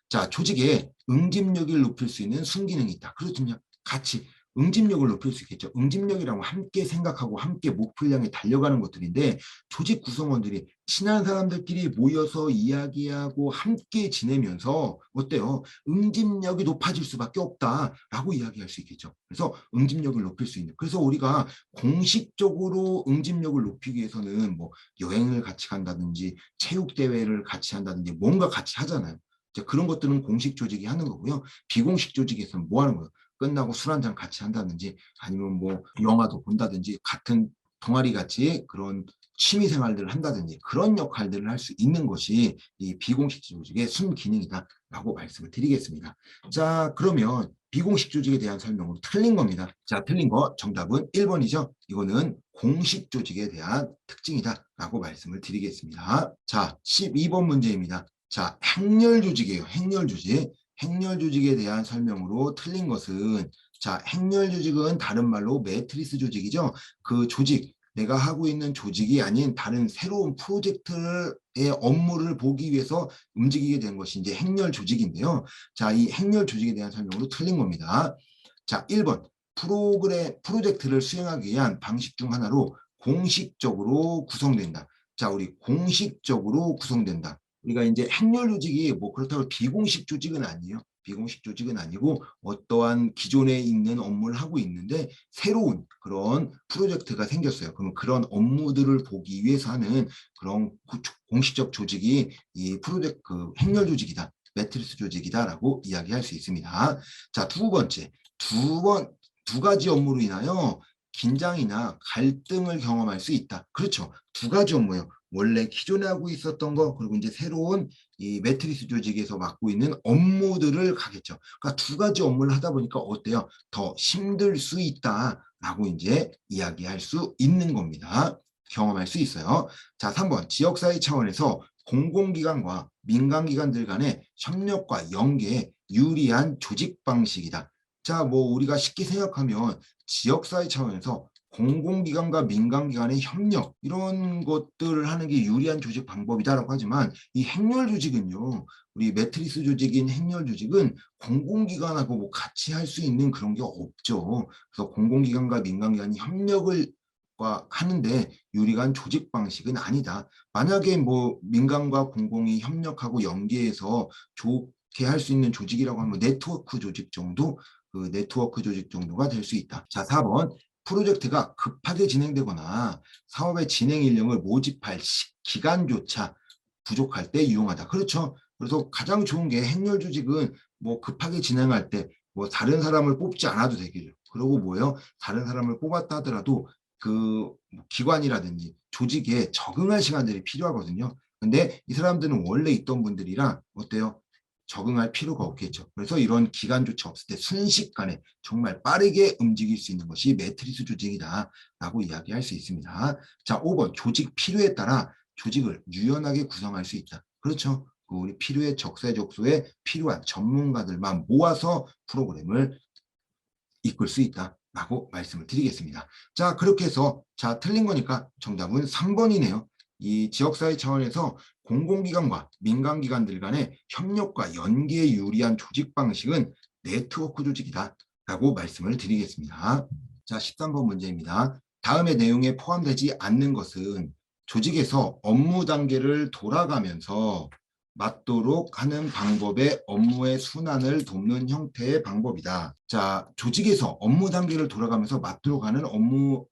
자, 조직에 응집력을 높일 수 있는 순기능이 있다. 그렇군요. 같이 응집력을 높일 수 있겠죠. 응집력이라고 함께 생각하고 함께 목표를 향해 달려가는 것들인데 조직 구성원들이 친한 사람들끼리 모여서 이야기하고 함께 지내면서 어때요? 응집력이 높아질 수밖에 없다라고 이야기할 수 있겠죠. 그래서 응집력을 높일 수 있는. 그래서 우리가 공식적으로 응집력을 높이기 위해서는 뭐 여행을 같이 간다든지 체육대회를 같이 한다든지 뭔가 같이 하잖아요. 그런 것들은 공식 조직이 하는 거고요. 비공식 조직에서는 뭐 하는 거예요? 끝나고 술 한잔 같이 한다든지 아니면 뭐 영화도 본다든지 같은 동아리 같이 그런 취미 생활들을 한다든지 그런 역할들을 할 수 있는 것이 이 비공식 조직의 순기능이다라고 말씀을 드리겠습니다. 자, 그러면 비공식 조직에 대한 설명으로 틀린 겁니다. 자, 틀린 거 정답은 1번이죠. 이거는 공식 조직에 대한 특징이다라고 말씀을 드리겠습니다. 자, 12번 문제입니다. 자, 행렬 조직이에요. 행렬 조직. 행렬 조직에 대한 설명으로 틀린 것은 자, 행렬 조직은 다른 말로 매트리스 조직이죠. 그 조직, 내가 하고 있는 조직이 아닌 다른 새로운 프로젝트의 업무를 보기 위해서 움직이게 된 것이 이제 행렬 조직인데요. 자, 이 행렬 조직에 대한 설명으로 틀린 겁니다. 자, 1번. 프로젝트를 수행하기 위한 방식 중 하나로 공식적으로 구성된다. 자, 우리 공식적으로 구성된다. 우리가 이제 행렬 조직이 뭐 그렇다고 비공식 조직은 아니에요. 비공식 조직은 아니고 어떠한 기존에 있는 업무를 하고 있는데 새로운 그런 프로젝트가 생겼어요. 그러면 그런 업무들을 보기 위해서 하는 그런 공식적 조직이 이 프로젝트 행렬 조직이다. 매트리스 조직이다라고 이야기할 수 있습니다. 자, 두 번째. 두 가지 업무로 인하여 긴장이나 갈등을 경험할 수 있다. 그렇죠. 두 가지 업무예요. 원래 기존에 하고 있었던 거 그리고 이제 새로운 이 매트리스 조직에서 맡고 있는 업무들을 가겠죠. 그러니까 두 가지 업무를 하다 보니까 어때요? 더 힘들 수 있다라고 이제 이야기할 수 있는 겁니다. 경험할 수 있어요. 자, 3번 지역사회 차원에서 공공기관과 민간기관들 간의 협력과 연계에 유리한 조직 방식이다. 자, 뭐 우리가 쉽게 생각하면 지역사회 차원에서 공공기관과 민간기관의 협력 이런 것들을 하는 게 유리한 조직 방법이다라고 하지만 이 행렬 조직은요. 우리 매트리스 조직인 행렬 조직은 공공기관하고 뭐 같이 할 수 있는 그런 게 없죠. 그래서 공공기관과 민간기관이 협력을 하는데 유리한 조직 방식은 아니다. 만약에 뭐 민간과 공공이 협력하고 연계해서 좋게 할 수 있는 조직이라고 하면 네트워크 조직 정도 그 네트워크 조직 정도가 될 수 있다. 자, 4번 프로젝트가 급하게 진행되거나 사업의 진행 인력을 모집할 기간조차 부족할 때 이용하다. 그렇죠. 그래서 가장 좋은 게 행렬 조직은 뭐 급하게 진행할 때 뭐 다른 사람을 뽑지 않아도 되겠죠. 그리고 뭐예요? 다른 사람을 뽑았다 하더라도 그 기관이라든지 조직에 적응할 시간들이 필요하거든요. 근데 이 사람들은 원래 있던 분들이라 어때요? 적응할 필요가 없겠죠. 그래서 이런 기간조차 없을 때 순식간에 정말 빠르게 움직일 수 있는 것이 매트리스 조직이다라고 이야기할 수 있습니다. 자, 5번 조직 필요에 따라 조직을 유연하게 구성할 수 있다. 그렇죠. 우리 필요에 적재적소에 필요한 전문가들만 모아서 프로그램을 이끌 수 있다라고 말씀을 드리겠습니다. 자, 그렇게 해서 자, 틀린 거니까 정답은 3번이네요. 이 지역사회 차원에서 공공기관과 민간기관들 간의 협력과 연계에 유리한 조직 방식은 네트워크 조직이다라고 말씀을 드리겠습니다. 자, 13번 문제입니다. 다음의 내용에 포함되지 않는 것은 조직에서 업무 단계를 돌아가면서 맞도록 하는 방법의 업무의 순환을 돕는 형태의 방법이다. 자, 조직에서 업무 단계를 돌아가면서 맞도록 하는 업무의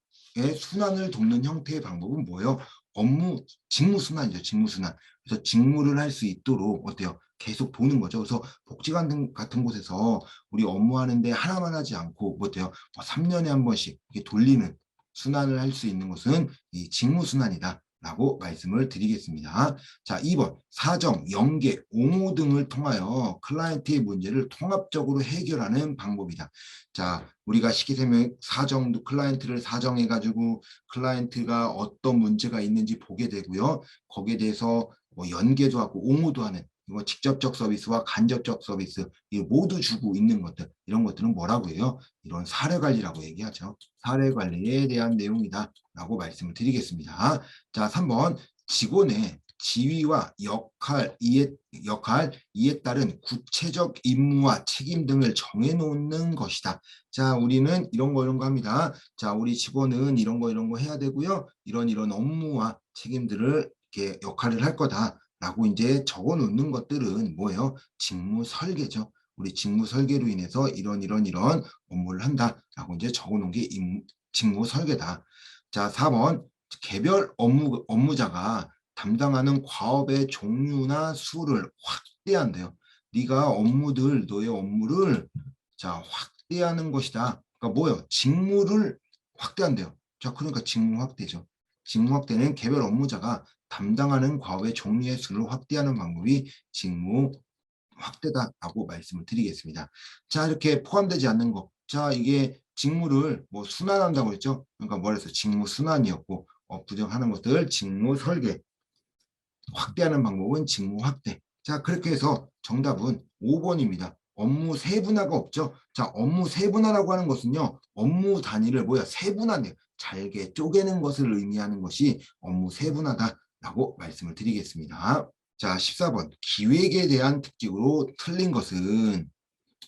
순환을 돕는 형태의 방법은 뭐예요? 업무, 직무 순환이죠. 직무 순환. 그래서 직무를 할 수 있도록 어때요? 계속 도는 거죠. 그래서 복지관 같은 곳에서 우리 업무하는데 하나만 하지 않고 뭐 어때요? 3년에 한 번씩 이렇게 돌리는 순환을 할 수 있는 것은 이 직무 순환이다. 라고 말씀을 드리겠습니다. 자, 2번 사정, 연계, 옹호 등을 통하여 클라이언트의 문제를 통합적으로 해결하는 방법이다. 자, 우리가 쉽게 설명 사정도 클라이언트를 사정해가지고 클라이언트가 어떤 문제가 있는지 보게 되고요. 거기에 대해서 뭐 연계도 하고 옹호도 하는 뭐 직접적 서비스와 간접적 서비스 이 모두 주고 있는 것들 이런 것들은 뭐라고 해요? 이런 사례 관리라고 얘기하죠. 사례 관리에 대한 내용이다 라고 말씀을 드리겠습니다. 자, 3번 직원의 지위와 역할, 이에 따른 구체적 임무와 책임 등을 정해놓는 것이다. 자, 우리는 이런 거 합니다. 자, 우리 직원은 이런 거 해야 되고요. 이런 업무와 책임들을 이렇게 역할을 할 거다라고 이제 적어놓는 것들은 뭐예요? 직무 설계죠. 우리 직무 설계로 인해서 이런 업무를 한다라고 이제 적어놓은 게 직무 설계다. 자, 4번 개별 업무자가 담당하는 과업의 종류나 수를 확대한대요. 네가 너의 업무를 자 확대하는 것이다. 그러니까 뭐예요? 직무를 확대한대요. 자, 그러니까 직무 확대죠. 직무 확대는 개별 업무자가 담당하는 과업의 종류의 수를 확대하는 방법이 직무 확대다라고 말씀을 드리겠습니다. 자, 이렇게 포함되지 않는 거. 자, 이게 직무를 뭐 순환한다고 했죠. 그러니까 뭐래서 직무 순환이었고 부정하는 것들 직무 설계, 확대하는 방법은 직무 확대. 자, 그렇게 해서 정답은 5번입니다. 업무 세분화가 없죠. 자, 업무 세분화라고 하는 것은요. 업무 단위를 세분화돼요. 잘게 쪼개는 것을 의미하는 것이 업무 세분화다라고 말씀을 드리겠습니다. 자, 14번 기획에 대한 특징으로 틀린 것은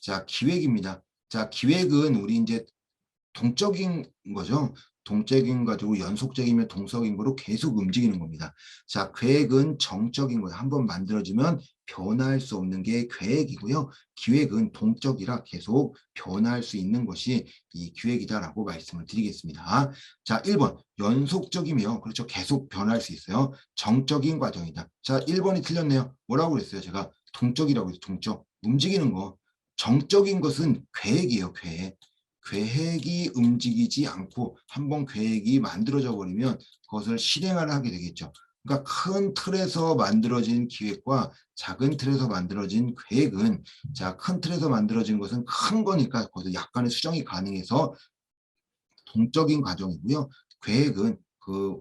자, 기획입니다. 자, 기획은 우리 이제 동적인 거죠. 동적인 가지고 연속적이면 동적인 거로 계속 움직이는 겁니다. 자, 계획은 정적인 거예요. 한번 만들어지면 변화할 수 없는 게 계획이고요. 기획은 동적이라 계속 변화할 수 있는 것이 이 기획이다라고 말씀을 드리겠습니다. 자, 1번 연속적이며 그렇죠. 계속 변화할 수 있어요. 정적인 과정이다. 자, 1번이 틀렸네요. 뭐라고 그랬어요? 제가 동적이라고 해서 동적. 움직이는 거. 정적인 것은 계획이에요. 계획. 계획이 움직이지 않고 한번 계획이 만들어져 버리면 그것을 실행을 하게 되겠죠. 그러니까 큰 틀에서 만들어진 기획과 작은 틀에서 만들어진 계획은 자, 큰 틀에서 만들어진 것은 큰 거니까 거기서 약간의 수정이 가능해서 동적인 과정이고요. 계획은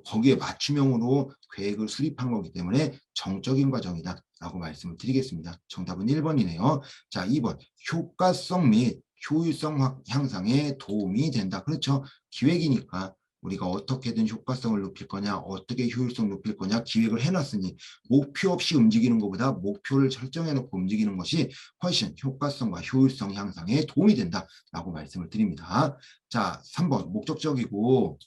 거기에 맞춤형으로 계획을 수립한 거기 때문에 정적인 과정이다라고 말씀을 드리겠습니다. 정답은 1번이네요. 자, 2번 효과성 및 효율성 향상에 도움이 된다. 그렇죠. 기획이니까 우리가 어떻게든 효과성을 높일 거냐, 어떻게 효율성 높일 거냐 기획을 해놨으니 목표 없이 움직이는 것보다 목표를 설정해놓고 움직이는 것이 훨씬 효과성과 효율성 향상에 도움이 된다라고 말씀을 드립니다. 자, 3번 목적적이고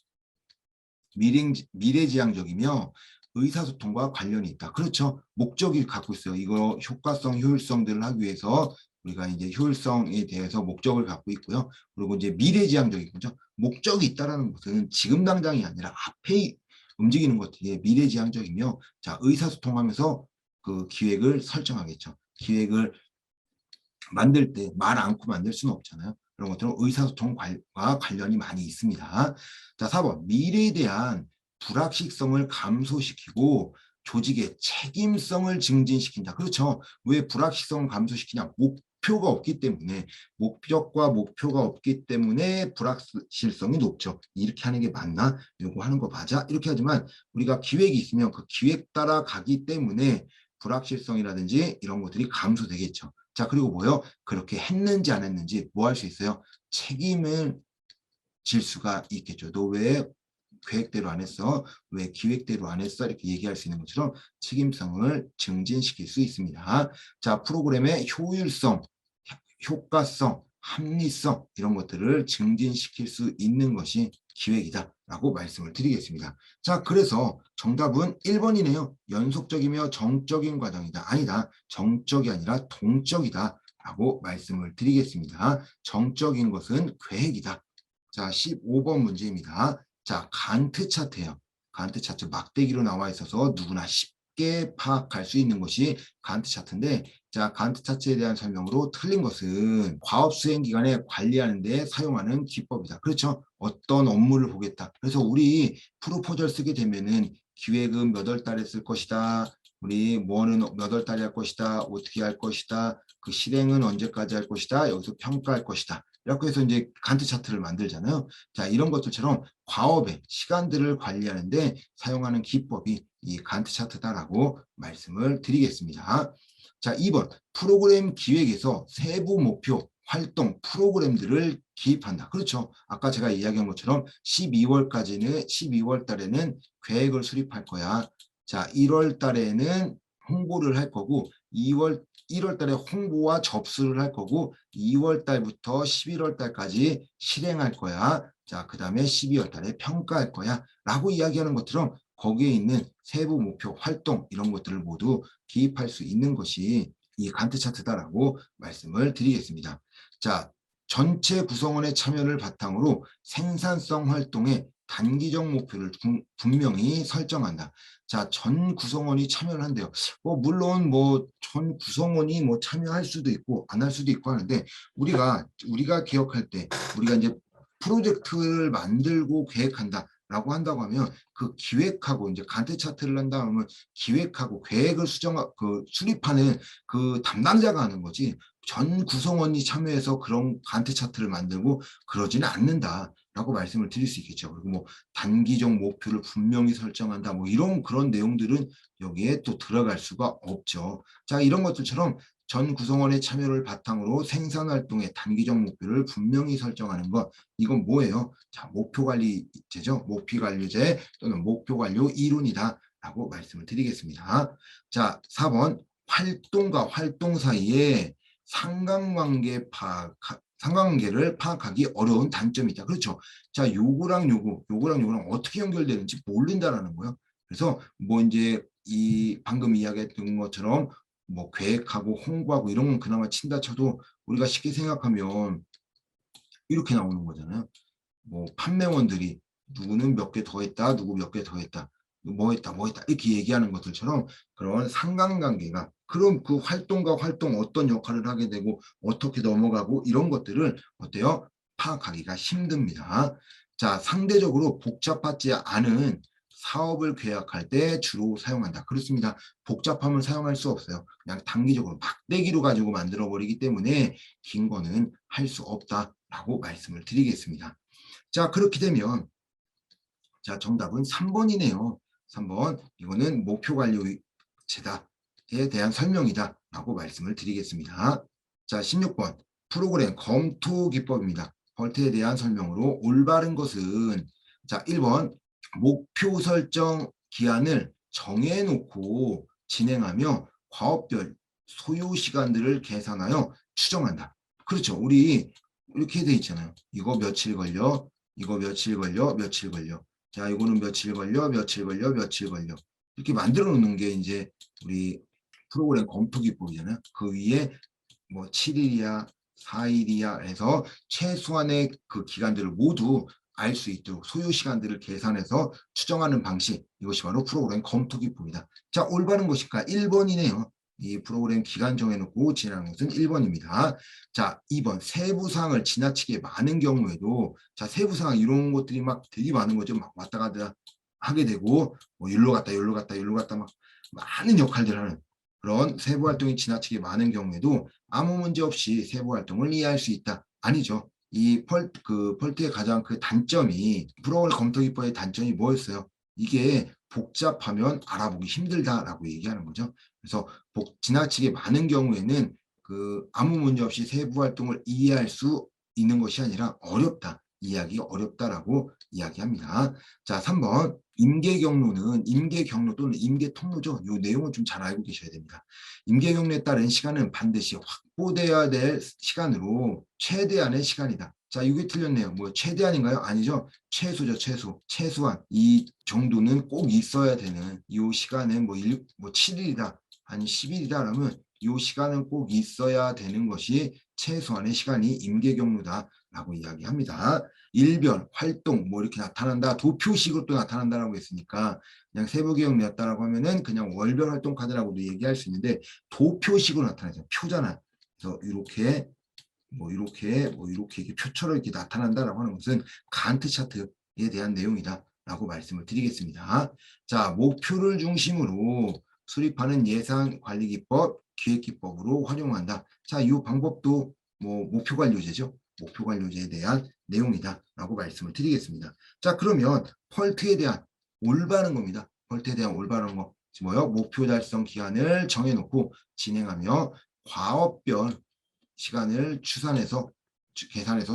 미래지향적이며 의사소통과 관련이 있다. 그렇죠. 목적이 갖고 있어요. 이거 효과성, 효율성들을 하기 위해서 우리가 이제 효율성에 대해서 목적을 갖고 있고요. 그리고 이제 미래지향적인 거죠. 목적이 있다라는 것은 지금 당장이 아니라 앞에 움직이는 것들이 미래지향적이며 자, 의사소통하면서 그 기획을 설정하겠죠. 기획을 만들 때 말 않고 만들 수는 없잖아요. 그런 것들은 의사소통과 관련이 많이 있습니다. 자, 4번. 미래에 대한 불확실성을 감소시키고 조직의 책임성을 증진시킨다. 그렇죠. 왜 불확실성을 감소시키냐? 목표가 없기 때문에, 목적과 목표가 없기 때문에 불확실성이 높죠. 이렇게 하는 게 맞나? 이거 하는 거 맞아? 이렇게 하지만 우리가 기획이 있으면 그 기획 따라 가기 때문에 불확실성이라든지 이런 것들이 감소되겠죠. 자, 그리고 뭐요? 그렇게 했는지 안 했는지 뭐 할 수 있어요? 책임을 질 수가 있겠죠. 너 왜 계획대로 안 했어? 왜 기획대로 안 했어? 이렇게 얘기할 수 있는 것처럼 책임성을 증진시킬 수 있습니다. 자, 프로그램의 효율성, 효과성, 합리성 이런 것들을 증진시킬 수 있는 것이 기획이다라고 말씀을 드리겠습니다. 자, 그래서 정답은 1번이네요. 연속적이며 정적인 과정이다. 아니다. 정적이 아니라 동적이다 라고 말씀을 드리겠습니다. 정적인 것은 계획이다. 자, 15번 문제입니다. 자, 간트 차트예요. 간트 차트 막대기로 나와 있어서 누구나 쉽게 파악할 수 있는 것이 간트 차트인데, 자, 간트 차트에 대한 설명으로 틀린 것은 과업 수행 기간에 관리하는 데 사용하는 기법이다. 그렇죠? 어떤 업무를 보겠다. 그래서 우리 프로포절 쓰게 되면은 기획은 몇 월 달에 쓸 것이다. 우리 뭐는 몇 월 달에 할 것이다. 어떻게 할 것이다. 그 실행은 언제까지 할 것이다. 여기서 평가할 것이다. 이렇게 해서 이제 간트 차트를 만들잖아요. 자, 이런 것들처럼 과업의 시간들을 관리하는데 사용하는 기법이 이 간트 차트다라고 말씀을 드리겠습니다. 자, 2번. 프로그램 기획에서 세부 목표, 활동, 프로그램들을 기입한다. 그렇죠. 아까 제가 이야기한 것처럼 12월 달에는 계획을 수립할 거야. 자, 1월 달에는 홍보를 할 거고 1월 달에 홍보와 접수를 할 거고 2월 달부터 11월 달까지 실행할 거야. 자, 그 다음에 12월 달에 평가할 거야. 라고 이야기하는 것처럼 거기에 있는 세부 목표, 활동 이런 것들을 모두 기입할 수 있는 것이 이 간트 차트다라고 말씀을 드리겠습니다. 자, 전체 구성원의 참여를 바탕으로 생산성 활동에 단기적 목표를 분명히 설정한다. 자, 전 구성원이 참여를 한대요. 물론 전 구성원이 참여할 수도 있고 안 할 수도 있고 하는데 우리가 기억할 때 우리가 이제 프로젝트를 만들고 계획한다. 라고 한다고 하면 그 기획하고 이제 간트 차트를 한다 하면 기획하고 계획을 수립하는 그 담당자가 하는 거지 전 구성원이 참여해서 그런 간트 차트를 만들고 그러지는 않는다라고 말씀을 드릴 수 있겠죠. 그리고 단기적 목표를 분명히 설정한다 이런 그런 내용들은 여기에 또 들어갈 수가 없죠. 자, 이런 것들처럼 전 구성원의 참여를 바탕으로 생산활동의 단기적 목표를 분명히 설정하는 것 이건 뭐예요? 자, 목표관리제죠. 목표관리제 또는 목표관리 이론이다 라고 말씀을 드리겠습니다. 자, 4번 활동과 활동 사이에 상관관계를 파악하기 어려운 단점이 있다. 그렇죠. 자, 요거랑 요거랑 어떻게 연결되는지 모른다라는 거예요. 그래서 이제 이 방금 이야기했던 것처럼 계획하고 홍보하고 이런 건 그나마 친다 쳐도 우리가 쉽게 생각하면 이렇게 나오는 거잖아요. 판매원들이 누구는 몇 개 더 했다, 누구 몇 개 더 했다, 뭐 했다 이렇게 얘기하는 것들처럼 그런 상관관계가 그럼 그 활동과 활동 어떤 역할을 하게 되고 어떻게 넘어가고 이런 것들을 어때요? 파악하기가 힘듭니다. 자, 상대적으로 복잡하지 않은 사업을 계약할 때 주로 사용한다. 그렇습니다. 복잡함을 사용할 수 없어요. 그냥 단기적으로 막대기로 가지고 만들어 버리기 때문에 긴 거는 할 수 없다라고 말씀을 드리겠습니다. 자, 그렇게 되면 자, 정답은 3번이네요. 3번 이거는 목표관리제다에 대한 설명이다 라고 말씀을 드리겠습니다. 자, 16번 프로그램 검토 기법입니다. 벌트에 대한 설명으로 올바른 것은 자, 1번 목표 설정 기한을 정해놓고 진행하며 과업별 소요 시간들을 계산하여 추정한다. 그렇죠. 우리 이렇게 돼 있잖아요. 이거 며칠 걸려, 이거 며칠 걸려, 며칠 걸려. 자, 이거는 며칠 걸려, 며칠 걸려, 며칠 걸려. 이렇게 만들어 놓는 게 이제 우리 프로그램 검토 기법이잖아요. 그 위에 7일이야, 4일이야 해서 최소한의 그 기간들을 모두 알 수 있도록 소요 시간들을 계산해서 추정하는 방식, 이것이 바로 프로그램 검토 기법이다. 자, 올바른 것일까? 1번이네요. 이 프로그램 기간 정해놓고 진행하는 것은 1번입니다. 자, 2번 세부사항을 지나치게 많은 경우에도, 자, 세부사항 이런 것들이 막 되게 많은 거죠. 막 왔다 갔다 하게 되고, 뭐 일로 갔다 여기로 갔다 여기로 갔다 막 많은 역할들을 하는 그런 세부 활동이 지나치게 많은 경우에도 아무 문제 없이 세부 활동을 이해할 수 있다. 아니죠. 이 펄트의 가장 그 단점이, 프로그램 검토 기법의 단점이 뭐였어요? 이게 복잡하면 알아보기 힘들다라고 얘기하는 거죠. 그래서 지나치게 많은 경우에는 그 아무 문제 없이 세부 활동을 이해할 수 있는 것이 아니라 어렵다. 이해하기 어렵다라고 이야기합니다. 자, 3번 임계경로는 임계경로 또는 임계통로죠. 이 내용은 좀 잘 알고 계셔야 됩니다. 임계경로에 따른 시간은 반드시 확보되어야 될 시간으로 최대한의 시간이다. 자, 이게 틀렸네요. 뭐 최대한인가요? 아니죠. 최소죠. 최소한 이 정도는 꼭 있어야 되는, 이 시간은 뭐 7일이다 아니 10일이다 그러면 이 시간은 꼭 있어야 되는 것이 최소한의 시간이 임계경로다라고 이야기합니다. 일별, 활동 뭐 이렇게 나타난다, 도표식으로 또 나타난다라고 했으니까 그냥 세부기억이었다라고 하면은 그냥 월별 활동 카드라고도 얘기할 수 있는데, 도표식으로 나타나죠. 표잖아. 그래서 이렇게 이렇게 표처럼 이렇게 나타난다라고 하는 것은 간트 차트에 대한 내용이다라고 말씀을 드리겠습니다. 자, 목표를 중심으로 수립하는 예산 관리 기법, 기획 기법으로 활용한다. 자, 이 방법도 뭐 목표 관료제죠. 목표 관료제에 대한 내용이다라고 말씀을 드리겠습니다. 자, 그러면 펄트에 대한 올바른 겁니다. 펄트에 대한 올바른 거 뭐요? 목표 달성 기간을 정해놓고 진행하며 과업별 시간을 계산해서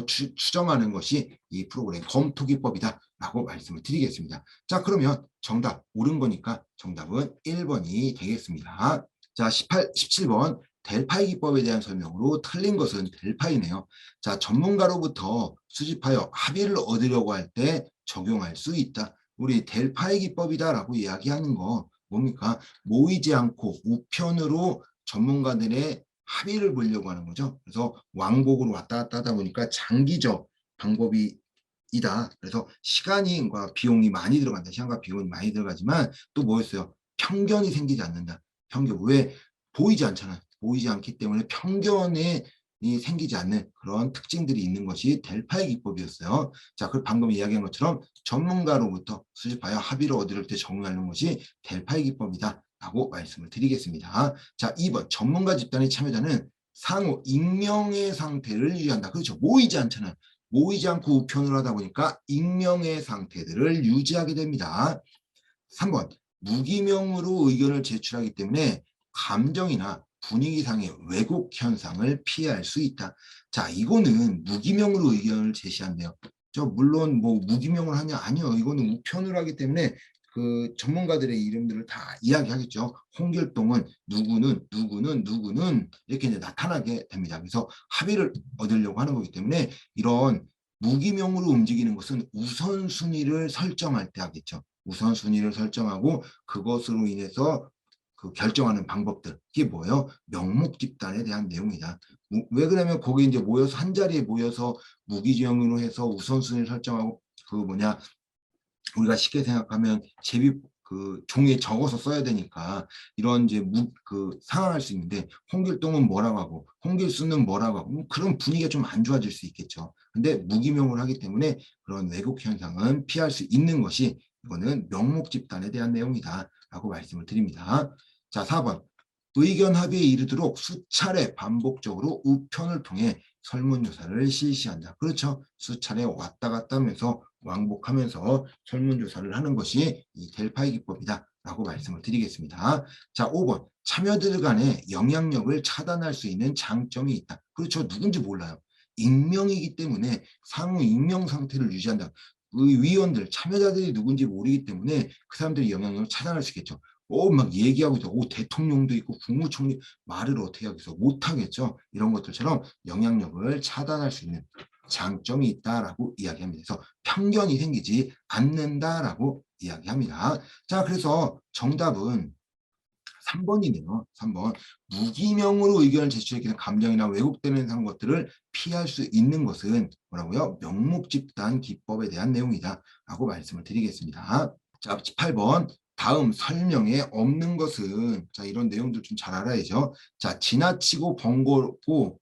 추정하는 것이 이 프로그램 검토 기법이다라고 말씀을 드리겠습니다. 자, 그러면 정답 옳은 거니까 정답은 1번이 되겠습니다. 자, 17번 델파이 기법에 대한 설명으로 틀린 것은 델파이네요. 자, 전문가로부터 수집하여 합의를 얻으려고 할 때 적용할 수 있다. 우리 델파이 기법이다라고 이야기하는 거 뭡니까? 모이지 않고 우편으로 전문가들의 합의를 보려고 하는 거죠. 그래서 왕복으로 왔다 갔다 하다 보니까 장기적 방법이다. 그래서 시간과 비용이 많이 들어간다. 시간과 비용이 많이 들어가지만 또 뭐였어요? 편견이 생기지 않는다. 편견. 왜? 보이지 않잖아. 보이지 않기 때문에 편견이 생기지 않는 그런 특징들이 있는 것이 델파이 기법이었어요. 자, 그 방금 이야기한 것처럼 전문가로부터 수집하여 합의를 얻을 때 적용하는 것이 델파이 기법이다 라고 말씀을 드리겠습니다. 자, 2번 전문가 집단의 참여자는 상호 익명의 상태를 유지한다. 그렇죠. 모이지 않잖아요. 모이지 않고 우편을 하다 보니까 익명의 상태들을 유지하게 됩니다. 3번 무기명으로 의견을 제출하기 때문에 감정이나 분위기상의 왜곡 현상을 피할 수 있다. 자, 이거는 무기명으로 의견을 제시한대요. 물론 뭐 무기명을 하냐? 아니요. 이거는 우편을 하기 때문에 그 전문가들의 이름들을 다 이야기하겠죠. 홍길동은 누구는 이렇게 이제 나타나게 됩니다. 그래서 합의를 얻으려고 하는 거기 때문에 이런 무기명으로 움직이는 것은 우선순위를 설정할 때 하겠죠. 우선순위를 설정하고 그것으로 인해서 그 결정하는 방법들, 이게 뭐예요? 명목 집단에 대한 내용이다. 왜 그러면 거기 이제 모여서 한 자리에 모여서 무기명으로 해서 우선순위를 설정하고 우리가 쉽게 생각하면 그 종이에 적어서 써야 되니까 이런 이제 상황할 수 있는데, 홍길동은 뭐라고 하고 홍길수는 뭐라고 하고 그런 분위기가 좀 안 좋아질 수 있겠죠. 근데 무기명을 하기 때문에 그런 왜곡 현상은 피할 수 있는 것이, 이거는 명목 집단에 대한 내용이다라고 말씀을 드립니다. 자, 4번 의견 합의에 이르도록 수차례 반복적으로 우편을 통해 설문조사를 실시한다. 그렇죠. 수차례 왔다 갔다 하면서 왕복하면서 설문조사를 하는 것이 이 델파이 기법이다라고 말씀을 드리겠습니다. 자, 5번 참여들 간의 영향력을 차단할 수 있는 장점이 있다. 그렇죠. 누군지 몰라요. 익명이기 때문에 상호 익명 상태를 유지한다. 그 위원들, 참여자들이 누군지 모르기 때문에 그 사람들이 영향력을 차단할 수 있겠죠. 막 얘기하고 있어. 대통령도 있고 국무총리 말을 어떻게 하겠어? 못하겠죠. 이런 것들처럼 영향력을 차단할 수 있는 장점이 있다라고 이야기합니다. 그래서 편견이 생기지 않는다라고 이야기합니다. 자, 그래서 정답은 3번이네요. 3번. 무기명으로 의견을 제출하기는 감정이나 왜곡되는 이상 것들을 피할 수 있는 것은 뭐라고요? 명목집단 기법에 대한 내용이다 라고 말씀을 드리겠습니다. 자, 8번. 다음 설명에 없는 것은, 자, 이런 내용들 좀 잘 알아야죠. 자, 지나치게 번거롭고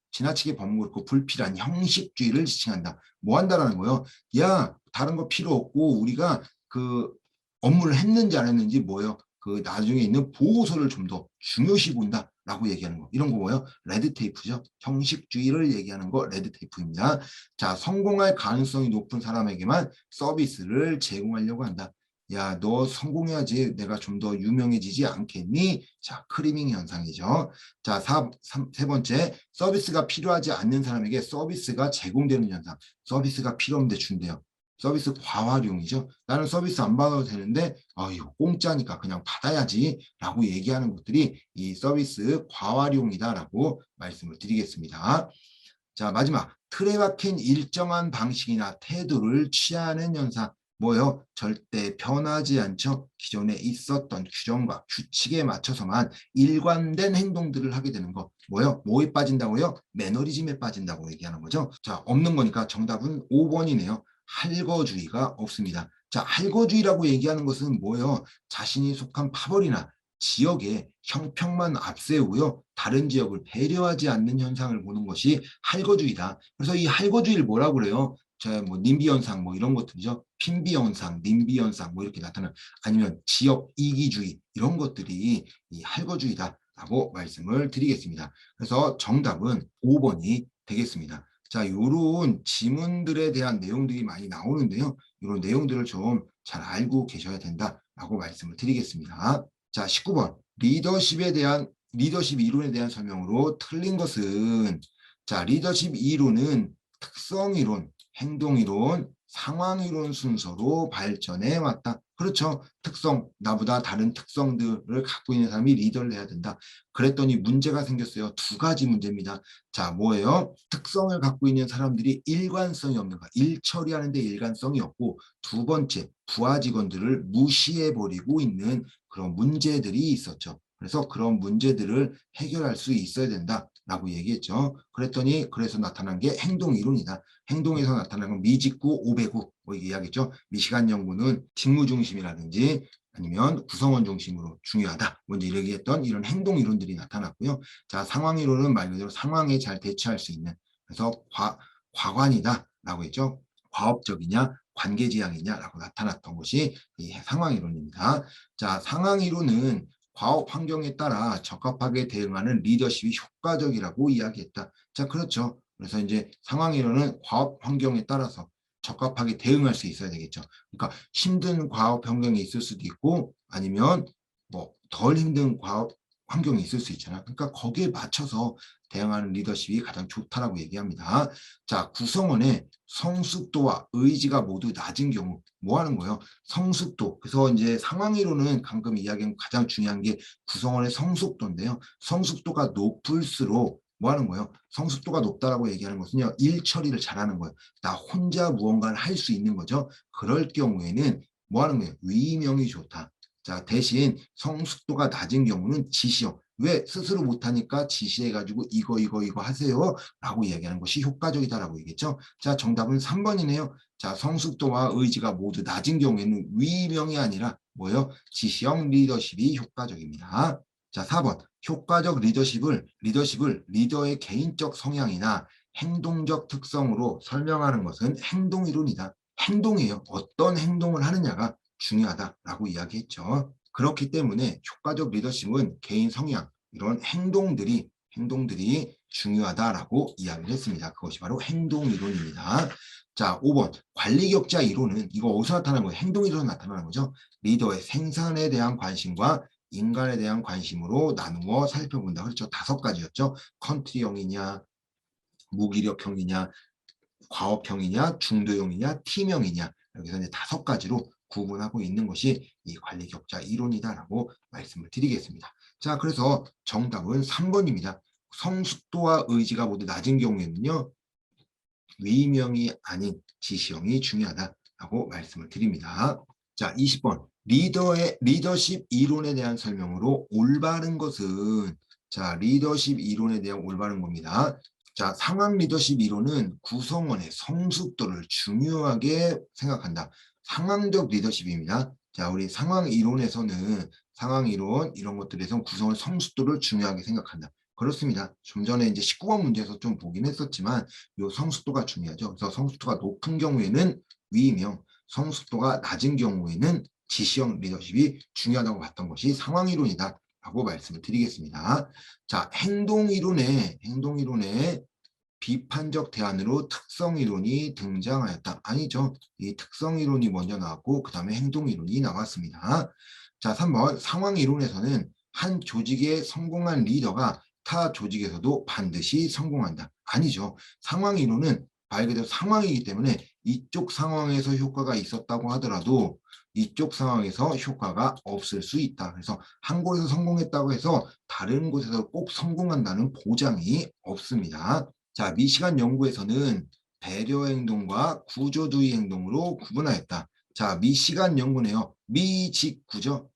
불필요한 형식주의를 지칭한다. 뭐 한다라는 거예요? 야, 다른 거 필요 없고 우리가 그 업무를 했는지 안 했는지 뭐예요? 그 나중에 있는 보고서를 좀 더 중요시 본다 라고 얘기하는 거. 이런 거 뭐예요? 레드테이프죠. 형식주의를 얘기하는 거 레드테이프입니다. 자, 성공할 가능성이 높은 사람에게만 서비스를 제공하려고 한다. 야, 너 성공해야지 내가 좀 더 유명해지지 않겠니? 자, 크리밍 현상이죠. 자, 세 번째, 서비스가 필요하지 않는 사람에게 서비스가 제공되는 현상. 서비스가 필요 없는데 준대요. 서비스 과활용이죠. 나는 서비스 안 받아도 되는데 이거 공짜니까 그냥 받아야지 라고 얘기하는 것들이 이 서비스 과활용이다라고 말씀을 드리겠습니다. 자, 마지막 틀에 박힌 일정한 방식이나 태도를 취하는 현상. 뭐요? 절대 변하지 않죠. 기존에 있었던 규정과 규칙에 맞춰서만 일관된 행동들을 하게 되는 거. 뭐요? 뭐에 빠진다고요? 매너리즘에 빠진다고 얘기하는 거죠. 자, 없는 거니까 정답은 5번이네요. 할거주의가 없습니다. 자, 할거주의라고 얘기하는 것은 뭐예요? 자신이 속한 파벌이나 지역의 형평만 앞세우고요. 다른 지역을 배려하지 않는 현상을 보는 것이 할거주의다. 그래서 이 할거주의를 뭐라고 그래요? 뭐 님비 현상 뭐 이런 것들이죠. 핀비 현상, 님비 현상 뭐 이렇게 나타나는 아니면 지역 이기주의 이런 것들이 이 할거주의다라고 말씀을 드리겠습니다. 그래서 정답은 5번이 되겠습니다. 자, 요런 지문들에 대한 내용들이 많이 나오는데요. 이런 내용들을 좀 잘 알고 계셔야 된다라고 말씀을 드리겠습니다. 자, 19번. 리더십 이론에 대한 설명으로 틀린 것은 자, 리더십 이론은 특성 이론, 행동 이론, 상황 이론 순서로 발전해 왔다. 그렇죠. 특성, 나보다 다른 특성들을 갖고 있는 사람이 리더를 해야 된다. 그랬더니 문제가 생겼어요. 두 가지 문제입니다. 자, 뭐예요? 특성을 갖고 있는 사람들이 일관성이 없는 거. 일 처리하는데 일관성이 없고 두 번째, 부하 직원들을 무시해버리고 있는 그런 문제들이 있었죠. 그래서 그런 문제들을 해결할 수 있어야 된다라고 얘기했죠. 그랬더니 그래서 나타난 게 행동이론이다. 행동에서 나타나는 건 미직구, 오배구 뭐 이야기했죠. 미시간 연구는 직무 중심이라든지 아니면 구성원 중심으로 중요하다. 먼저 얘기했던 이런 행동 이론들이 나타났고요. 자, 상황 이론은 말 그대로 상황에 잘 대처할 수 있는 그래서 과관이다라고 했죠. 과업적이냐 관계지향이냐라고 나타났던 것이 이 상황 이론입니다. 자, 상황 이론은 과업 환경에 따라 적합하게 대응하는 리더십이 효과적이라고 이야기했다. 자, 그렇죠. 그래서 이제 상황 이론은 과업 환경에 따라서 적합하게 대응할 수 있어야 되겠죠. 그러니까 힘든 과업 환경이 있을 수도 있고 아니면 뭐 덜 힘든 과업 환경이 있을 수 있잖아. 그러니까 거기에 맞춰서 대응하는 리더십이 가장 좋다라고 얘기합니다. 자, 구성원의 성숙도와 의지가 모두 낮은 경우 뭐 하는 거예요? 성숙도. 그래서 이제 상황이론은 방금 이야기한 가장 중요한 게 구성원의 성숙도인데요. 성숙도가 높을수록 뭐 하는 거예요? 성숙도가 높다라고 얘기하는 것은요. 일 처리를 잘하는 거예요. 나 혼자 무언가를 할 수 있는 거죠. 그럴 경우에는 뭐 하는 거예요? 위명이 좋다. 자, 대신 성숙도가 낮은 경우는 지시형. 왜 스스로 못하니까 지시해가지고 이거 하세요 라고 얘기하는 것이 효과적이다라고 얘기했죠. 자, 정답은 3번이네요. 자, 성숙도와 의지가 모두 낮은 경우에는 위명이 아니라 뭐예요? 지시형 리더십이 효과적입니다. 자, 4번. 효과적 리더십을 리더의 개인적 성향이나 행동적 특성으로 설명하는 것은 행동이론이다. 행동이에요. 어떤 행동을 하느냐가 중요하다라고 이야기했죠. 그렇기 때문에 효과적 리더십은 개인 성향, 이런 행동들이 중요하다라고 이야기를 했습니다. 그것이 바로 행동이론입니다. 자, 5번. 관리격자 이론은 이거 어디서 나타나는 거예요? 행동이론에서 나타나는 거죠. 리더의 생산에 대한 관심과 인간에 대한 관심으로 나누어 살펴본다. 그렇죠. 5가지였죠. 컨트리형이냐, 무기력형이냐, 과업형이냐, 중도형이냐, 팀형이냐. 여기서 이제 5가지로 구분하고 있는 것이 이 관리격자 이론이다라고 말씀을 드리겠습니다. 자, 그래서 정답은 3번입니다. 성숙도와 의지가 모두 낮은 경우에는요. 위명이 아닌 지시형이 중요하다라고 말씀을 드립니다. 자, 20번. 리더십 이론에 대한 설명으로 올바른 것은 자, 리더십 이론에 대한 올바른 겁니다. 자, 상황 리더십 이론은 구성원의 성숙도를 중요하게 생각한다. 상황적 리더십입니다. 자, 우리 상황 이론에서는 상황 이론 이런 것들에서 구성원 성숙도를 중요하게 생각한다. 그렇습니다. 좀 전에 이제 19번 문제에서 좀 보긴 했었지만 요 성숙도가 중요하죠. 그래서 성숙도가 높은 경우에는 위임형, 성숙도가 낮은 경우에는 지시형 리더십이 중요하다고 봤던 것이 상황 이론이다 라고 말씀을 드리겠습니다. 자, 행동 이론에 비판적 대안으로 특성 이론이 등장하였다. 아니죠. 이 특성 이론이 먼저 나왔고 그 다음에 행동 이론이 나왔습니다. 자, 3번 상황 이론에서는 한 조직의 성공한 리더가 타 조직에서도 반드시 성공한다. 아니죠. 상황 이론은 말 그대로 상황이기 때문에 이쪽 상황에서 효과가 있었다고 하더라도 이쪽 상황에서 효과가 없을 수 있다. 그래서 한 곳에서 성공했다고 해서 다른 곳에서 꼭 성공한다는 보장이 없습니다. 자, 미시간 연구에서는 배려 행동과 구조주의 행동으로 구분하였다. 자, 미시간 연구네요. 미직구죠.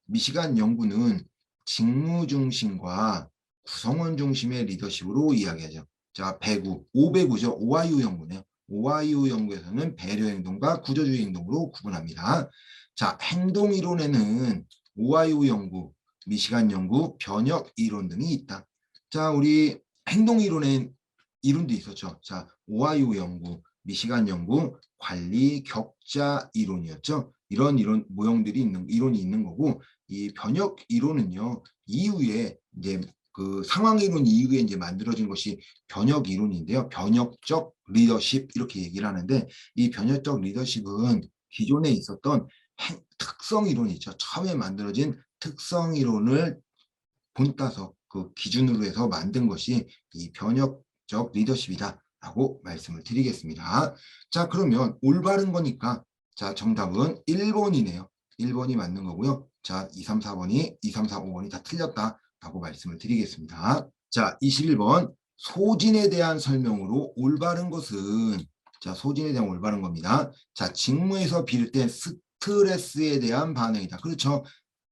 미시간 연구는 직무 중심과 구성원 중심의 리더십으로 이야기하죠. 자, 배구, 오배구죠. 오하이오 연구네요. 오하이오 연구에서는 배려 행동과 구조주의 행동으로 구분합니다. 자, 행동 이론에는 오하이오 연구, 미시간 연구, 변혁 이론 등이 있다. 자, 우리 행동 이론엔 이론도 있었죠. 자, 오하이오 연구, 미시간 연구, 관리 격자 이론이었죠. 이런 모형들이 이론이 있는 거고, 이 변혁 이론은요, 이후에 이제 그 상황 이론 이후에 이제 만들어진 것이 변혁 이론인데요. 변혁적 리더십 이렇게 얘기를 하는데, 이 변혁적 리더십은 기존에 있었던 특성 이론 있죠. 처음에 만들어진 특성 이론을 본따서 그 기준으로 해서 만든 것이 이 변혁적 리더십이다 라고 말씀을 드리겠습니다. 자, 그러면 올바른 거니까 자, 정답은 1번이네요. 1번이 맞는 거고요. 자, 2, 3, 4번이 2, 3, 4, 5번이 다 틀렸다 라고 말씀을 드리겠습니다. 자, 21번 소진에 대한 설명으로 올바른 것은 자, 소진에 대한 올바른 겁니다. 자, 직무에서 비롯된 스트레스에 대한 반응이다. 그렇죠.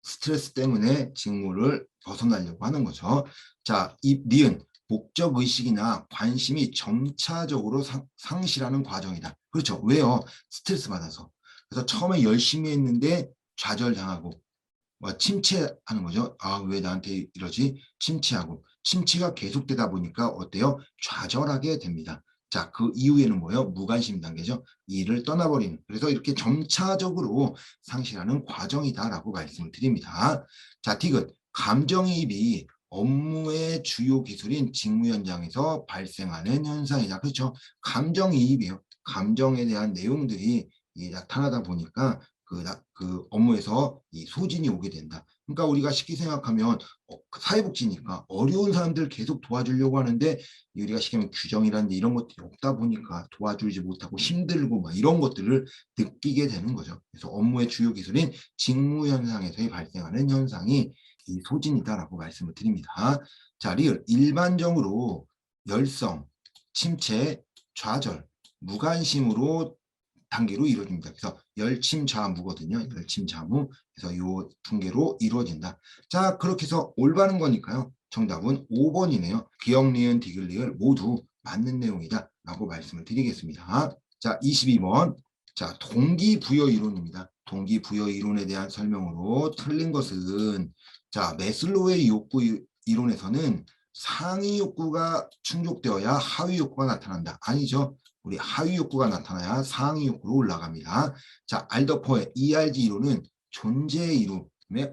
스트레스 때문에 직무를 벗어나려고 하는 거죠. 자, 이 니은 목적 의식이나 관심이 점차적으로 상실하는 과정이다. 그렇죠. 왜요? 스트레스 받아서. 그래서 처음에 열심히 했는데 좌절당하고 침체하는 거죠. 아, 왜 나한테 이러지? 침체하고. 침체가 계속되다 보니까 어때요? 좌절하게 됩니다. 자, 그 이후에는 뭐예요? 무관심 단계죠. 일을 떠나버리는. 그래서 이렇게 점차적으로 상실하는 과정이다라고 말씀을 드립니다. 자, 디귿. 감정이입이 업무의 주요 기술인 직무 현장에서 발생하는 현상이다. 그렇죠? 감정이입이요. 감정에 대한 내용들이 나타나다 보니까 그 업무에서 이 소진이 오게 된다. 그러니까 우리가 쉽게 생각하면 사회복지니까 어려운 사람들 계속 도와주려고 하는데 우리가 쉽게 하면 규정이라든지 이런 것들이 없다 보니까 도와주지 못하고 힘들고 막 이런 것들을 느끼게 되는 거죠. 그래서 업무의 주요 기술인 직무 현상에서 발생하는 현상이 이 소진이다라고 말씀을 드립니다. 자, 리을 일반적으로 열성, 침체, 좌절, 무관심으로 단계로 이루어집니다. 그래서 열침좌무거든요. 열침좌무. 그래서 요 단계로 이루어진다. 자, 그렇게 해서 올바른 거니까요. 정답은 5번이네요. 기억, 니은, 디귿, 리을 모두 맞는 내용이다. 라고 말씀을 드리겠습니다. 자, 22번. 자, 동기부여 이론입니다. 동기부여 이론에 대한 설명으로 틀린 것은 자, 매슬로우의 욕구 이론에서는 상위 욕구가 충족되어야 하위 욕구가 나타난다. 아니죠. 우리 하위 욕구가 나타나야 상위 욕구로 올라갑니다. 자, 알더퍼의 ERG 이론은 존재 이유,